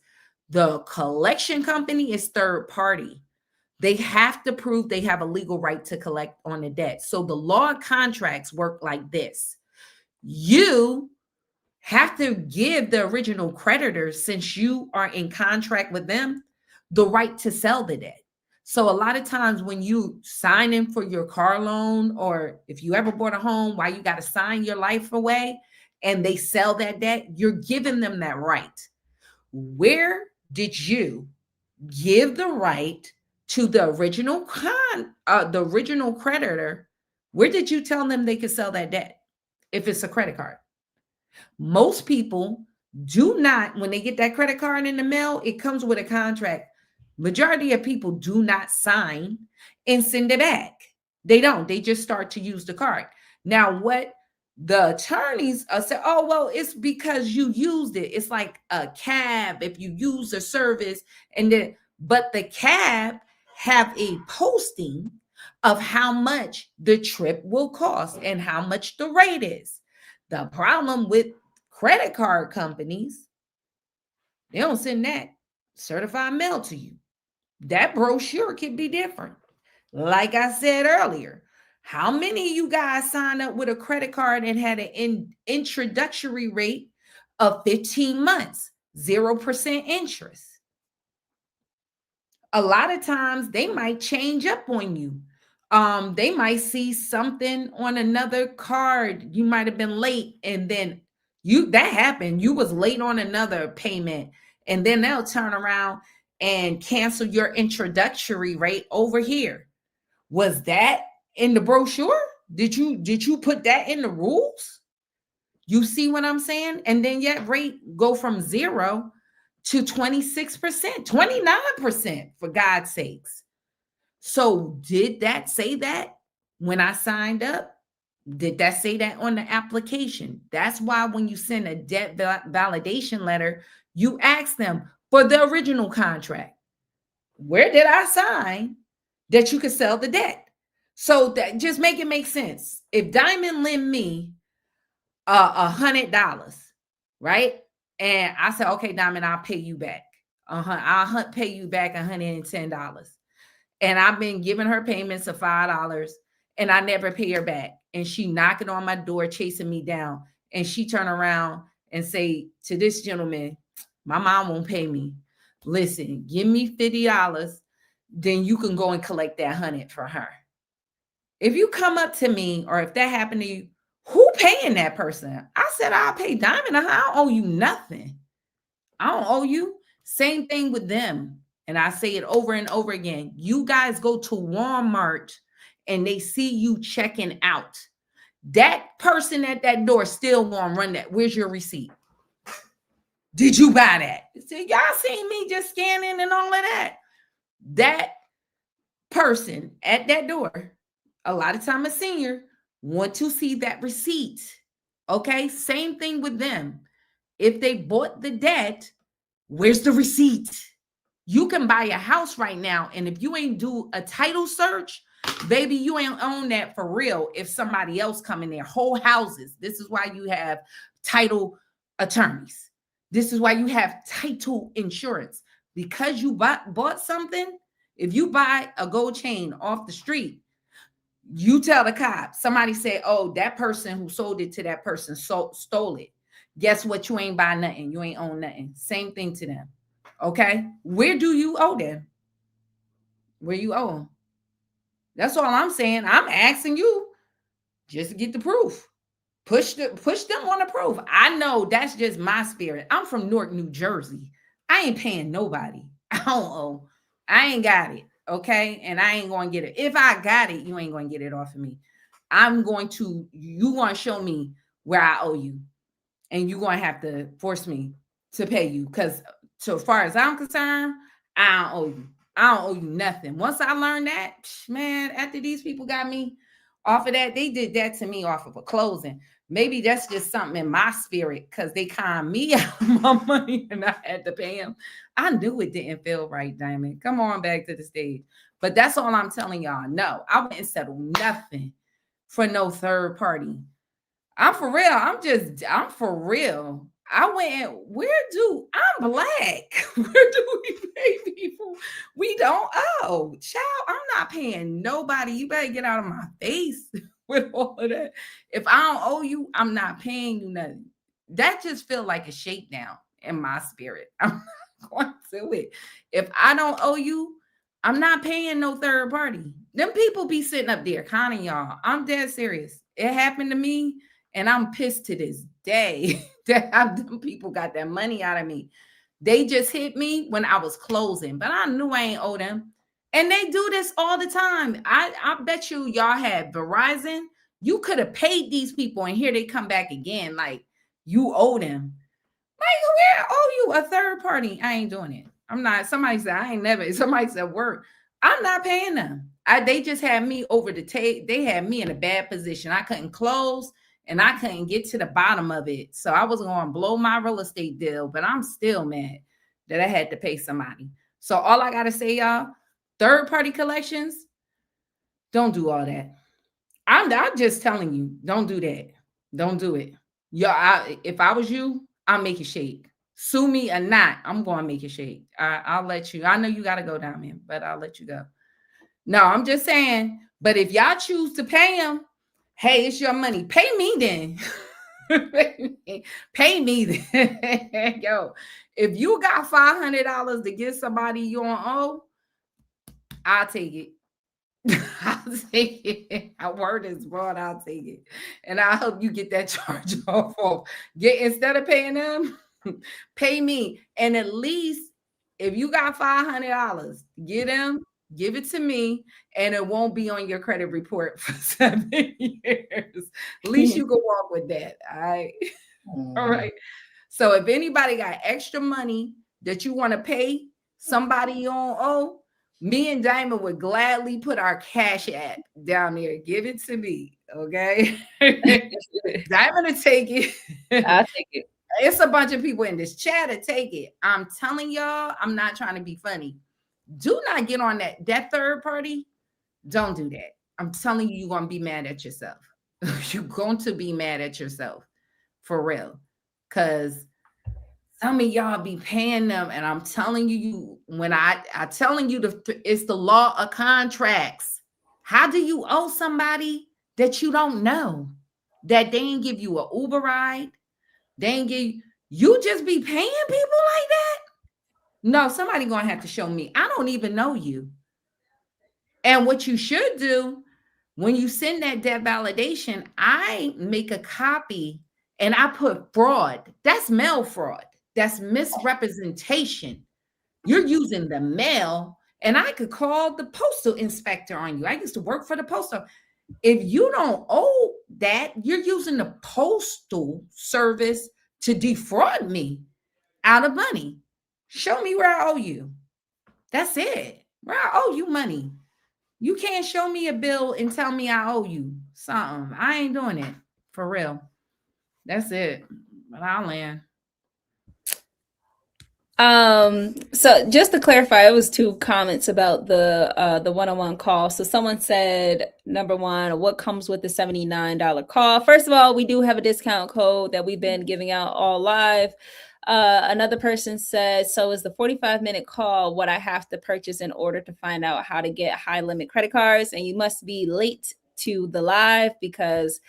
the collection company is third party. They have to prove they have a legal right to collect on the debt. So the law of contracts work like this. You have to give the original creditors, since you are in contract with them, the right to sell the debt. So a lot of times when you sign in for your car loan, or if you ever bought a home, why you got to sign your life away and they sell that debt, you're giving them that right. Where did you give the right to the original the original creditor? Where did you tell them they could sell that debt if it's a credit card? Most people do not, when they get that credit card in the mail, it comes with a contract. Majority of people do not sign and send it back. They don't. They just start to use the card. Now, what the attorneys say, oh, well, it's because you used it. It's like a cab. If you use a service, and then, but the cab have a posting of how much the trip will cost and how much the rate is. The problem with credit card companies, they don't send that certified mail to you. That brochure can be different. Like I said earlier, how many of you guys signed up with a credit card and had an introductory rate of 15 months, 0% interest? A lot of times they might change up on you. They might see something on another card. You might have been late, and then that happened. You was late on another payment, and then they'll turn around and cancel your introductory rate over here. Was that in the brochure? Did you put that in the rules? You see what I'm saying? And then yet rate go from 0 to 26%, 29%, for God's sakes. So did that say that when I signed up? Did that say that on the application? That's why when you send a debt validation letter, you ask them for the original contract. Where did I sign that you could sell the debt? So that just make it make sense. If Diamond lend me $100, right? And I said, okay, Diamond, I'll pay you back. I'll pay you back $110. And I've been giving her payments of $5, and I never pay her back. And she knocking on my door, chasing me down. And she turn around and say to this gentleman, my mom won't pay me. Listen, give me $50, then you can go and collect that 100 for her. If you come up to me, or if that happened to you, who paying that person? I said, I'll pay Diamond. I don't owe you nothing. I don't owe you. Same thing with them. And I say it over and over again. You guys go to Walmart and they see you checking out. That person at that door still won't run that. Where's your receipt? Did you buy that? See, y'all seen me just scanning and all of that. That person at that door, a lot of time a senior, want to see that receipt. Okay, same thing with them. If they bought the debt, where's the receipt? You can buy a house right now, and if you ain't do a title search, baby, you ain't own that for real. If somebody else come in there, whole houses. This is why you have title attorneys. This is why you have title insurance. Because you bought something, if you buy a gold chain off the street, you tell the cops, somebody say, oh, that person who sold it to that person stole it. Guess what? You ain't buy nothing. You ain't own nothing. Same thing to them. Okay. Where do you owe them? Where you owe them? That's all I'm saying. I'm asking you just to get the proof. Push them on the proof. I know that's just my spirit. I'm from Newark, New Jersey. I ain't paying nobody. I don't owe. I ain't got it. Okay. And I ain't going to get it. If I got it, you ain't going to get it off of me. You going to show me where I owe you. And you're going to have to force me to pay you. Because so far as I'm concerned, I don't owe you. I don't owe you nothing. Once I learned that, man, after these people got me off of that. They did that to me off of a closing. Maybe that's just something in my spirit because they conned me out of my money and I had to pay them. I knew it didn't feel right, Diamond. Come on back to the stage. But that's all I'm telling y'all. No, I wouldn't settle nothing for no third party. I'm for real. I'm for real. I went, I'm black. Where do we pay people? We don't owe. Child, I'm not paying nobody. You better get out of my face with all of that. If I don't owe you, I'm not paying you nothing. That just feel like a shakedown in my spirit. I'm not going to it. If I don't owe you, I'm not paying no third party. Them people be sitting up there conning y'all. I'm dead serious. It happened to me. And I'm pissed to this day that them people got that money out of me. They just hit me when I was closing, but I knew I ain't owe them. And they do this all the time. I bet you y'all had Verizon. You could have paid these people, and here they come back again. Like, you owe them. Like, where owe you a third party? I ain't doing it. I'm not. Somebody said work. I'm not paying them. They just had me over the tape. They had me in a bad position. I couldn't close. And I couldn't get to the bottom of it. So I was going to blow my real estate deal, but I'm still mad that I had to pay somebody. So all I got to say, y'all, third-party collections, don't do all that. I'm just telling you, don't do that. Don't do it. If I was you, I'll make it shake. Sue me or not, I'm going to make it shake. I'll let you. I know you got to go down there, but I'll let you go. No, I'm just saying, but if y'all choose to pay them, hey, it's your money. Pay me then. Pay me then. Yo, if you got $500 to give somebody you don't owe, I'll take it. I'll take it. Our word is broad. I'll take it. And I'll help you get that charge off. Instead of paying them, pay me. And at least if you got $500, give it to me, and it won't be on your credit report for 7 years. At least you go walk with that. All right. All right. So if anybody got extra money that you want to pay somebody you don't owe, me and Diamond would gladly put our cash app down there. Give it to me. Okay. Diamond will take it. I'll take it. It's a bunch of people in this chat to take it. I'm telling y'all, I'm not trying to be funny. Do not get on that third party. Don't do that. I'm telling you, you're going to be mad at yourself. You're going to be mad at yourself for real. Because some of y'all be paying them. And I'm telling you, when I'm telling you, it's the law of contracts. How do you owe somebody that you don't know? That they ain't give you an Uber ride? They ain't give you just be paying people like that? No, somebody gonna have to show me. I don't even know you. And what you should do when you send that debt validation, I make a copy and I put fraud. That's mail fraud. That's misrepresentation. You're using the mail, and I could call the postal inspector on you. I used to work for the postal. If you don't owe that, you're using the postal service to defraud me out of money. Show me where I owe you. That's it. Where I owe you money. You can't show me a bill and tell me I owe you something. I ain't doing it. For real. That's it. But I'll land. So just to clarify, it was 2 comments about the one-on-one call. So someone said, number 1, what comes with the $79 call? First of all, we do have a discount code that we've been giving out all live. Another person said, so is the 45-minute call what I have to purchase in order to find out how to get high limit credit cards? And you must be late to the live because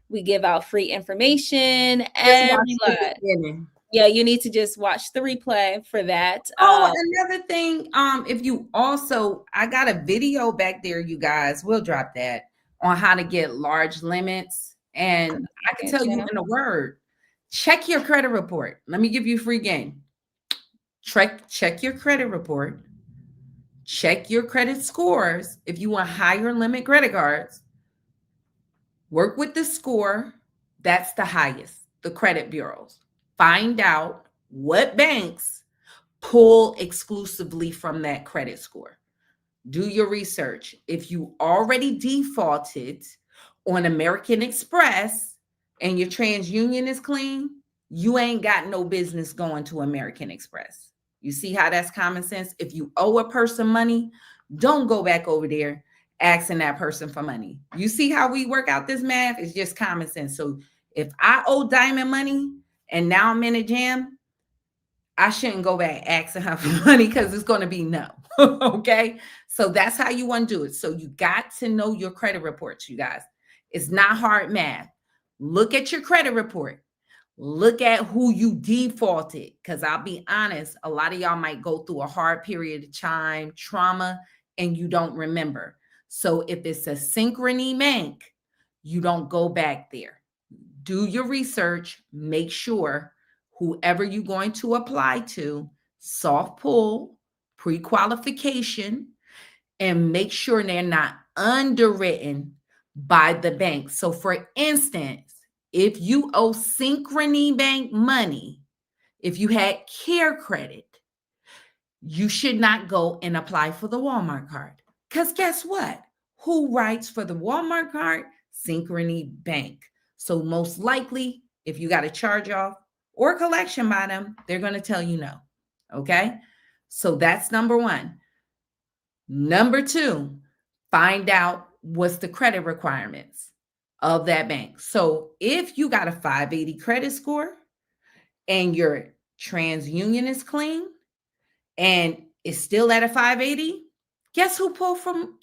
we give out free information every live. Yeah, you need to just watch the replay for that. Oh, another thing, if you also, I got a video back there, you guys, we'll drop that on how to get large limits. And I can tell you in a word, check your credit report. Let me give you a free game. Check your credit report. Check your credit scores. If you want higher limit credit cards, work with the score. That's the highest, the credit bureaus. Find out what banks pull exclusively from that credit score. Do your research. If you already defaulted on American Express and your TransUnion is clean, you ain't got no business going to American Express. You see how that's common sense? If you owe a person money, don't go back over there asking that person for money. You see how we work out this math? It's just common sense. So if I owe Diamond money and now I'm in a jam, I shouldn't go back asking her for money because it's going to be no. Okay. So that's how you want to do it. So you got to know your credit reports, you guys. It's not hard math. Look at your credit report. Look at who you defaulted. Because I'll be honest, a lot of y'all might go through a hard period of time, trauma, and you don't remember. So if it's a Synchrony bank, you don't go back there. Do your research. Make sure whoever you're going to apply to, soft pull, pre-qualification, and make sure they're not underwritten by the bank. So for instance, if you owe Synchrony Bank money, if you had Care Credit, you should not go and apply for the Walmart card. Because guess what? Who writes for the Walmart card? Synchrony Bank. So most likely, if you got a charge off or collection by them, they're going to tell you no. Okay? So that's number one. Number two, find out what's the credit requirements of that bank. So if you got a 580 credit score and your TransUnion is clean and it's still at a 580, guess who pulled from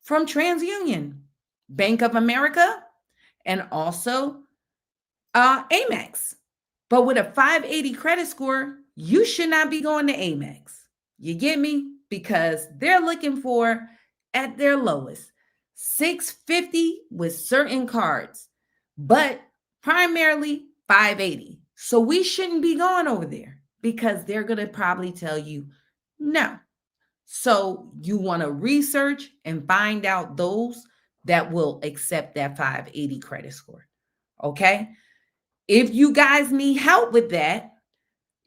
TransUnion? Bank of America and also Amex. But with a 580 credit score, you should not be going to Amex. You get me? Because they're looking for, at their lowest, 650 with certain cards, but primarily 580. So we shouldn't be going over there because they're going to probably tell you no. So you want to research and find out those that will accept that 580 credit score. Okay? If you guys need help with that,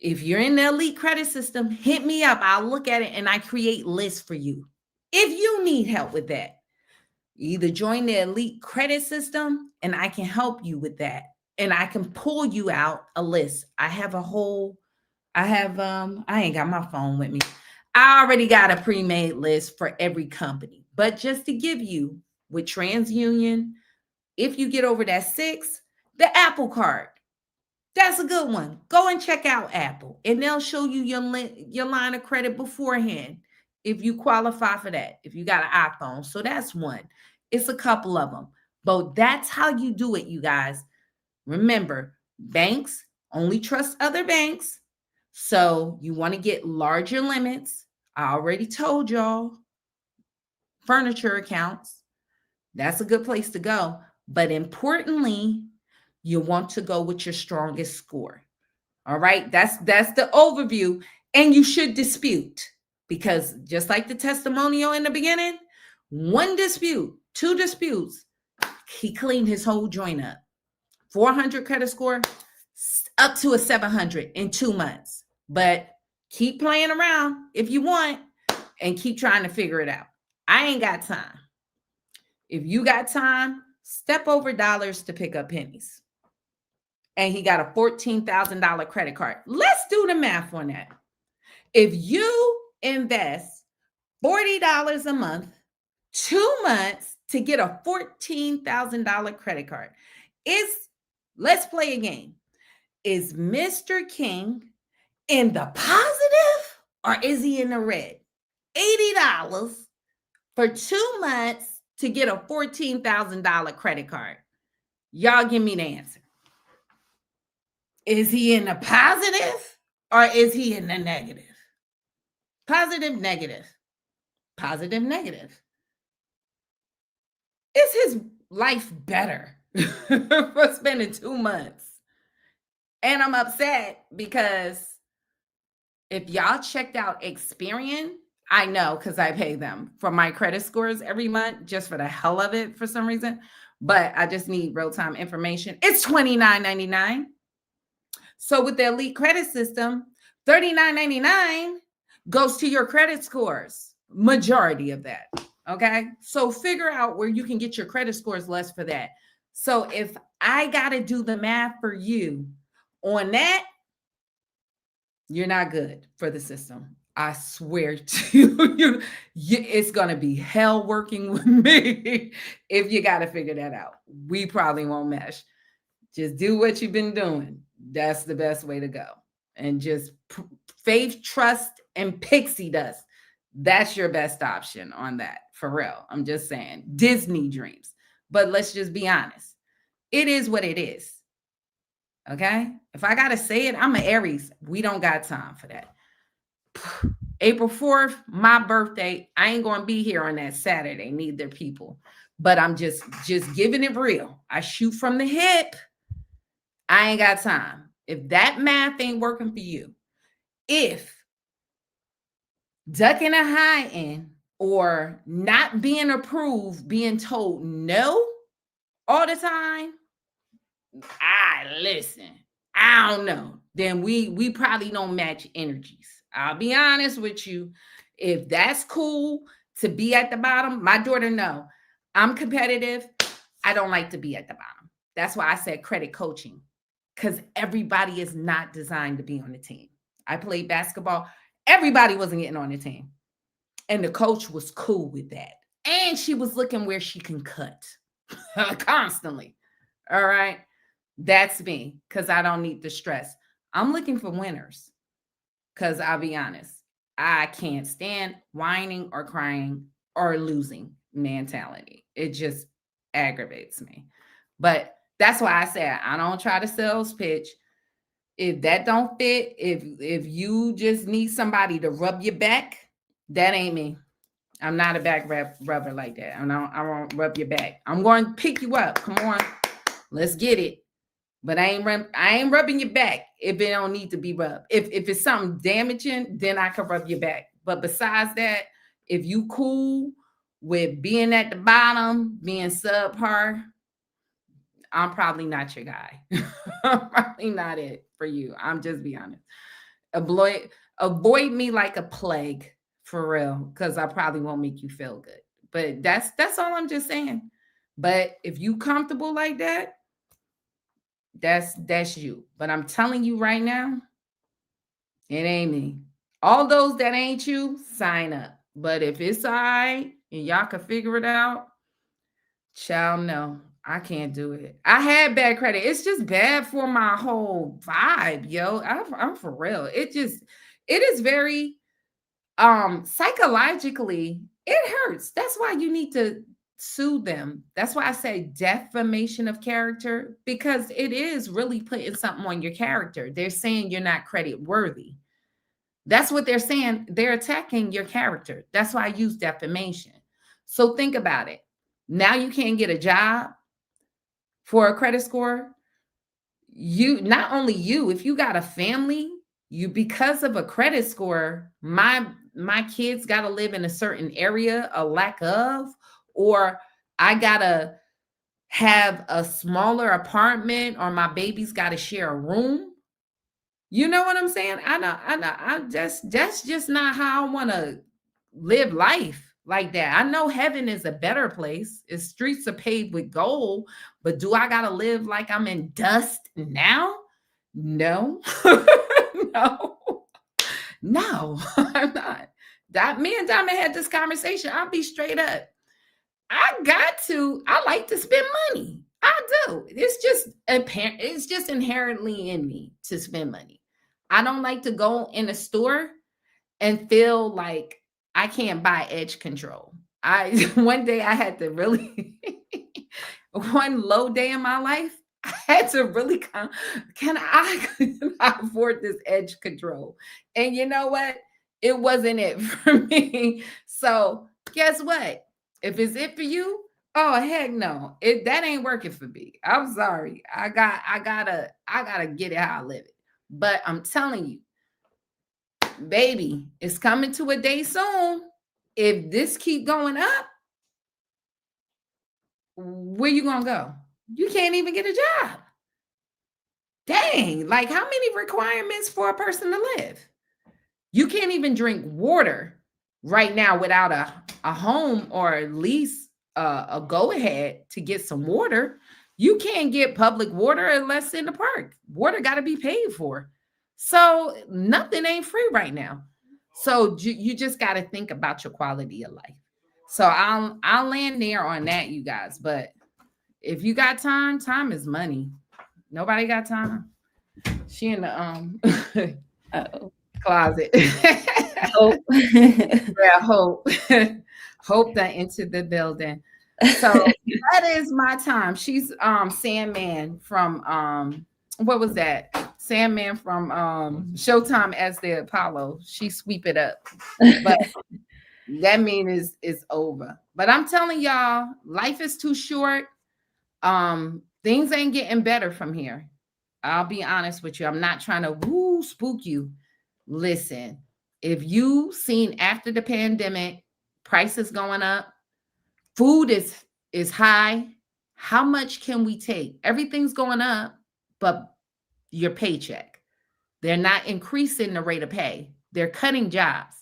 if you're in the elite credit system, hit me up. I'll look at it and I create lists for you. If you need help with that, either join the elite credit system and I can help you with that. And I can pull you out a list. I ain't got my phone with me. I already got a pre-made list for every company. But just to give you, with TransUnion, if you get over that 6, the Apple card. That's a good one. Go and check out Apple, and they'll show you your line of credit beforehand if you qualify for that, if you got an iPhone. So that's one. It's a couple of them. But that's how you do it, you guys. Remember, banks only trust other banks. So you want to get larger limits. I already told y'all. Furniture accounts. That's a good place to go. But importantly, you want to go with your strongest score. All right. That's the overview. And you should dispute, because just like the testimonial in the beginning, 1 dispute, 2 disputes, he cleaned his whole joint up. 400 credit score, up to a 700 in 2 months. But keep playing around if you want and keep trying to figure it out. I ain't got time. If you got time, step over dollars to pick up pennies. And he got a $14,000 credit card. Let's do the math on that. If you invest $40 a month, 2 months to get a $14,000 credit card, let's play a game. Is Mr. King in the positive or is he in the red? $80 for 2 months to get a $14,000 credit card. Y'all give me the answer. Is he in the positive or is he in the negative? Positive, negative. Positive, negative. Is his life better for spending 2 months? And I'm upset because if y'all checked out Experian, I know because I pay them for my credit scores every month just for the hell of it for some reason. But I just need real-time information. It's $29.99. So with the elite credit system, $39.99 goes to your credit scores. Majority of that. Okay. So figure out where you can get your credit scores less for that. So if I got to do the math for you on that, you're not good for the system. I swear to it's going to be hell working with me if you got to figure that out. We probably won't mesh. Just do what you've been doing. That's the best way to go. And just faith, trust, and pixie dust. That's your best option on that, for real. I'm just saying, Disney dreams. But let's just be honest. It is what it is. Okay? If I got to say it, I'm an Aries. We don't got time for that. April 4th, my birthday. I ain't going to be here on that Saturday, neither people. But I'm just giving it real. I shoot from the hip. I ain't got time. If that math ain't working for you, if ducking a high end or not being approved, being told no all the time, listen, I don't know. Then we probably don't match energies. I'll be honest with you. If that's cool to be at the bottom, my daughter, no. I'm competitive. I don't like to be at the bottom. That's why I said credit coaching, because everybody is not designed to be on the team. I played basketball. Everybody wasn't getting on the team. And the coach was cool with that. And she was looking where she can cut constantly. All right. That's me, because I don't need the stress. I'm looking for winners, because I'll be honest, I can't stand whining or crying or losing mentality. It just aggravates me. But that's why I said I don't try to sales pitch. If that don't fit, if you just need somebody to rub your back, that ain't me. I'm not a back rubber like that. I won't rub your back. I'm going to pick you up. Come on, let's get it. But I ain't rubbing your back if it don't need to be rubbed. If it's something damaging, then I can rub your back. But besides that, if you cool with being at the bottom, being subpar, I'm probably not your guy. I'm probably not it for you. I'm just be honest. Avoid me like a plague, for real, because I probably won't make you feel good. But that's all I'm just saying. But if you comfortable like that, that's you. But I'm telling you right now, it ain't me. All those that ain't you, sign up. But if it's all right and y'all can figure it out, child, no, I can't do it. I had bad credit. It's just bad for my whole vibe, yo. I'm for real. It is very psychologically, it hurts. That's why you need to sue them. That's why I say defamation of character, because it is really putting something on your character. They're saying you're not credit worthy. That's what they're saying. They're attacking your character. That's why I use defamation. So think about it. Now you can't get a job for a credit score. You, not only you, if you got a family, you, because of a credit score, my kids got to live in a certain area, a lack of, or I got to have a smaller apartment, or my baby's got to share a room. You know what I'm saying? I know. That's just not how I want to live life like that. I know heaven is a better place. Its streets are paved with gold, but do I got to live like I'm in dust now? No. No, I'm not. Me and Diamond had this conversation. I'll be straight up. I like to spend money. I do. It's just inherently in me to spend money. I don't like to go in a store and feel like I can't buy edge control. One day I had to really one low day in my life, I had to really can I afford this edge control? And you know what? It wasn't it for me. So guess what? If it's it for you, oh heck no. That ain't working for me. I'm sorry. I gotta get it how I live it. But I'm telling you, baby, it's coming to a day soon. If this keep going up, where you gonna go? You can't even get a job. Dang, like how many requirements for a person to live? You can't even drink water right now without a home or at least a go ahead to get some water. You can't get public water unless in the park. Water got to be paid for. So nothing ain't free right now. So you just got to think about your quality of life. So I'll land there on that, you guys. But if you got time, time is money. Nobody got time. She in the Uh-oh. closet. Oh. Yeah, Hope. Hope that entered the building. So that is my time. She's Sandman from what was that? Sandman from Showtime as the Apollo. She sweep it up. But that means is over. But I'm telling y'all, life is too short. Things ain't getting better from here. I'll be honest with you. I'm not trying to woo spook you. Listen, if you seen after the pandemic, prices going up, food is high. How much can we take? Everything's going up, but your paycheck. They're not increasing the rate of pay. They're cutting jobs.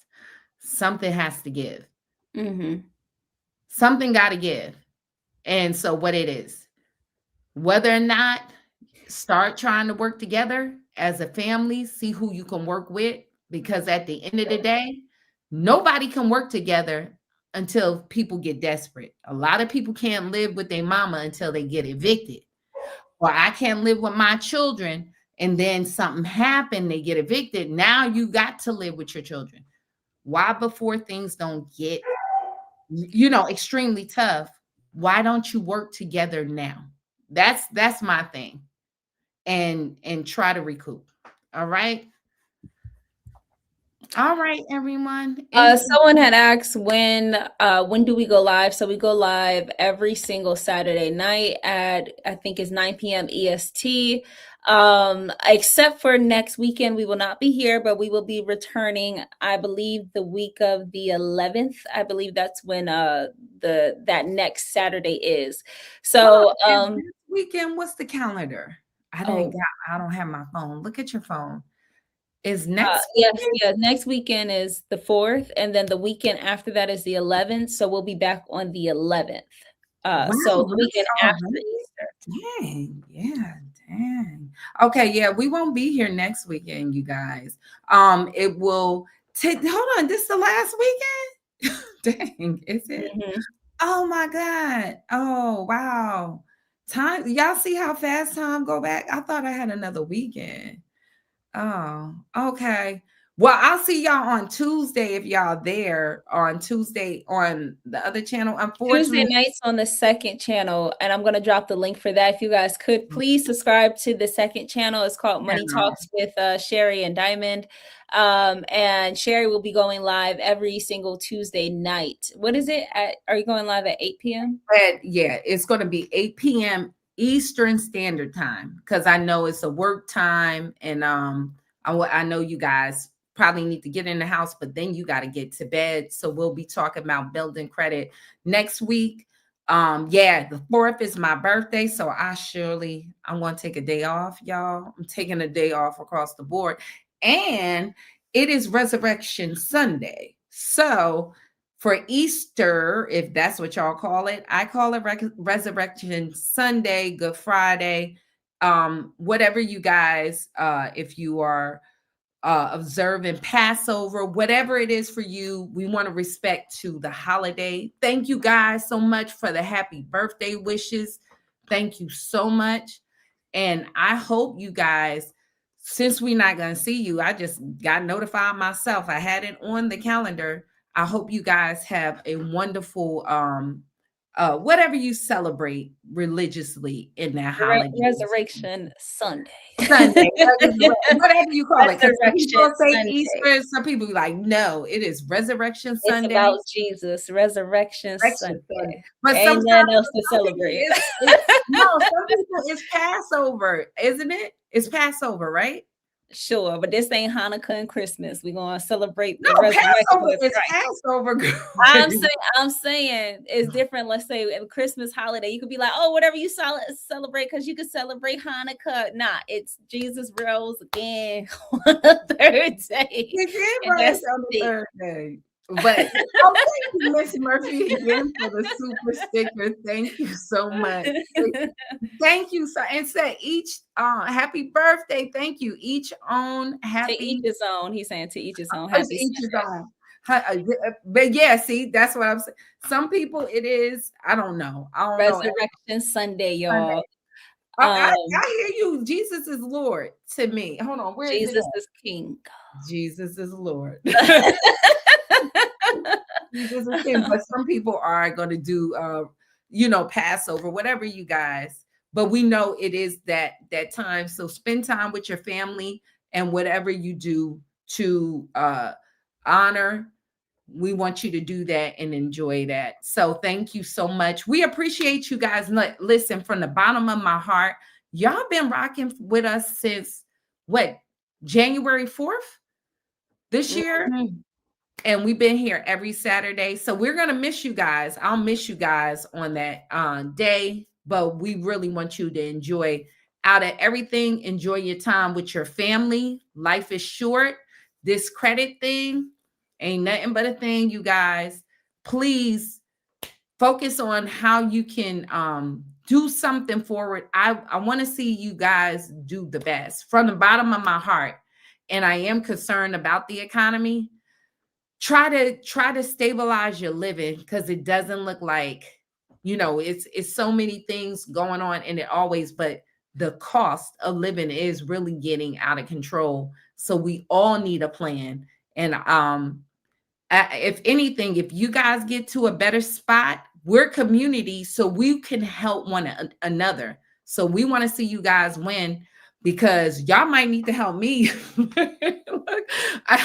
Something has to give. Mm-hmm. Something got to give. And so what it is, whether or not start trying to work together as a family, see who you can work with, because at the end of the day, nobody can work together until people get desperate. A lot of people can't live with their mama until they get evicted. Or I can't live with my children and then something happened, they get evicted. Now you got to live with your children. Why before things don't get, extremely tough, why don't you work together now? That's my thing. And try to recoup. All right. All right, everyone. Someone had asked when do we go live? So we go live every single Saturday night at, I think it's 9 p.m. EST. Except for next weekend, we will not be here, but we will be returning, I believe, the week of the 11th. I believe that's when that next Saturday is. So this weekend, what's the calendar? I don't have my phone. Look at your phone. Is next next weekend is the 4th, and then the weekend after that is the 11th. So we'll be back on the 11th. So the weekend after Easter. Dang. Okay, yeah, we won't be here next weekend, you guys. It will take. Hold on, this is the last weekend. Dang, is it? Mm-hmm. Oh my God. Oh wow. Time. Y'all see how fast time go back? I thought I had another weekend. Oh, okay. Well, I'll see y'all on Tuesday if y'all there on Tuesday on the other channel. Tuesday Unfortunately, nights on the second channel, and I'm going to drop the link for that. If you guys could please subscribe to the second channel. It's called Money Talks with Sherry and Diamond. And Sherry will be going live every single Tuesday night. What is it? Are you going live at 8 p.m.? Yeah, it's going to be 8 p.m. Eastern Standard Time, because I know it's a work time, and I know you guys probably need to get in the house, but then you got to get to bed. So we'll be talking about building credit next week. The 4th is my birthday, so I'm going to take a day off, y'all. I'm taking a day off across the board, and it is Resurrection Sunday. So for Easter, if that's what y'all call it, I call it Resurrection Sunday, Good Friday, whatever you guys, if you are observing Passover, whatever it is for you, we want to respect to the holiday. Thank you guys so much for the happy birthday wishes. Thank you so much. And I hope you guys, since we're not going to see you, I just got notified myself. I had it on the calendar. I hope you guys have a wonderful whatever you celebrate religiously in that holiday. Resurrection Sunday. Whatever you call it. Some people say Sunday. Easter, some people be like, no, it is Resurrection Sunday. It's about Jesus, Resurrection Sunday. But ain't nothing else to celebrate. Some people it's Passover, isn't it? It's Passover, right? Sure, but this ain't Hanukkah and Christmas. We're gonna celebrate the Passover is Passover. I'm saying it's different. Let's say a Christmas holiday, you could be like, oh, whatever you celebrate, because you could celebrate Hanukkah. Nah, it's Jesus rose again on the third day. He did rise on the third day. But oh, thank you, Miss Murphy, again for the super sticker. Thank you so much. Thank you. So and said each happy birthday. Thank you. Each own To happy each his own. He's saying to each his own. it's Happy each his Sunday. own. But yeah, see, that's what I'm saying. Some people it is, I don't know. I don't know. Resurrection Sunday, Sunday. y'all. I hear you. Jesus is Lord to me. Hold on. Where is Jesus it? is King. Jesus is Lord. Jesus is King. But some people are going to do, Passover, whatever you guys. But we know it is that time. So spend time with your family and whatever you do to honor. We want you to do that and enjoy that. So thank you so much. We appreciate you guys. Listen, from the bottom of my heart, y'all been rocking with us since what, January 4th this year? Mhm. And we've been here every Saturday. So we're going to miss you guys. I'll miss you guys on that day, but we really want you to enjoy out of everything. Enjoy your time with your family. Life is short. This credit thing ain't nothing but a thing, you guys. Please focus on how you can do something forward. I want to see you guys do the best from the bottom of my heart. And I am concerned about the economy. Try to stabilize your living, because it doesn't look like, it's so many things going on, and it always, but the cost of living is really getting out of control. So we all need a plan. And if anything, if you guys get to a better spot, we're community, so we can help one another. So we want to see you guys win, because y'all might need to help me.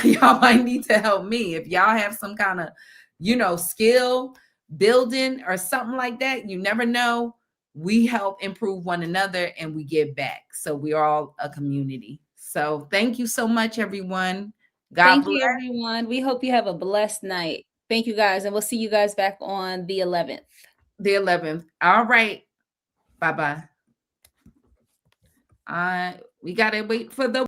Y'all might need to help me if y'all have some kind of, skill building or something like that. You never know. We help improve one another and we give back. So we're all a community. So thank you so much, everyone. God Thank bless. you, everyone. We hope you have a blessed night. Thank you, guys. And we'll see you guys back on the 11th. The 11th. All right. Bye-bye. We got to wait for the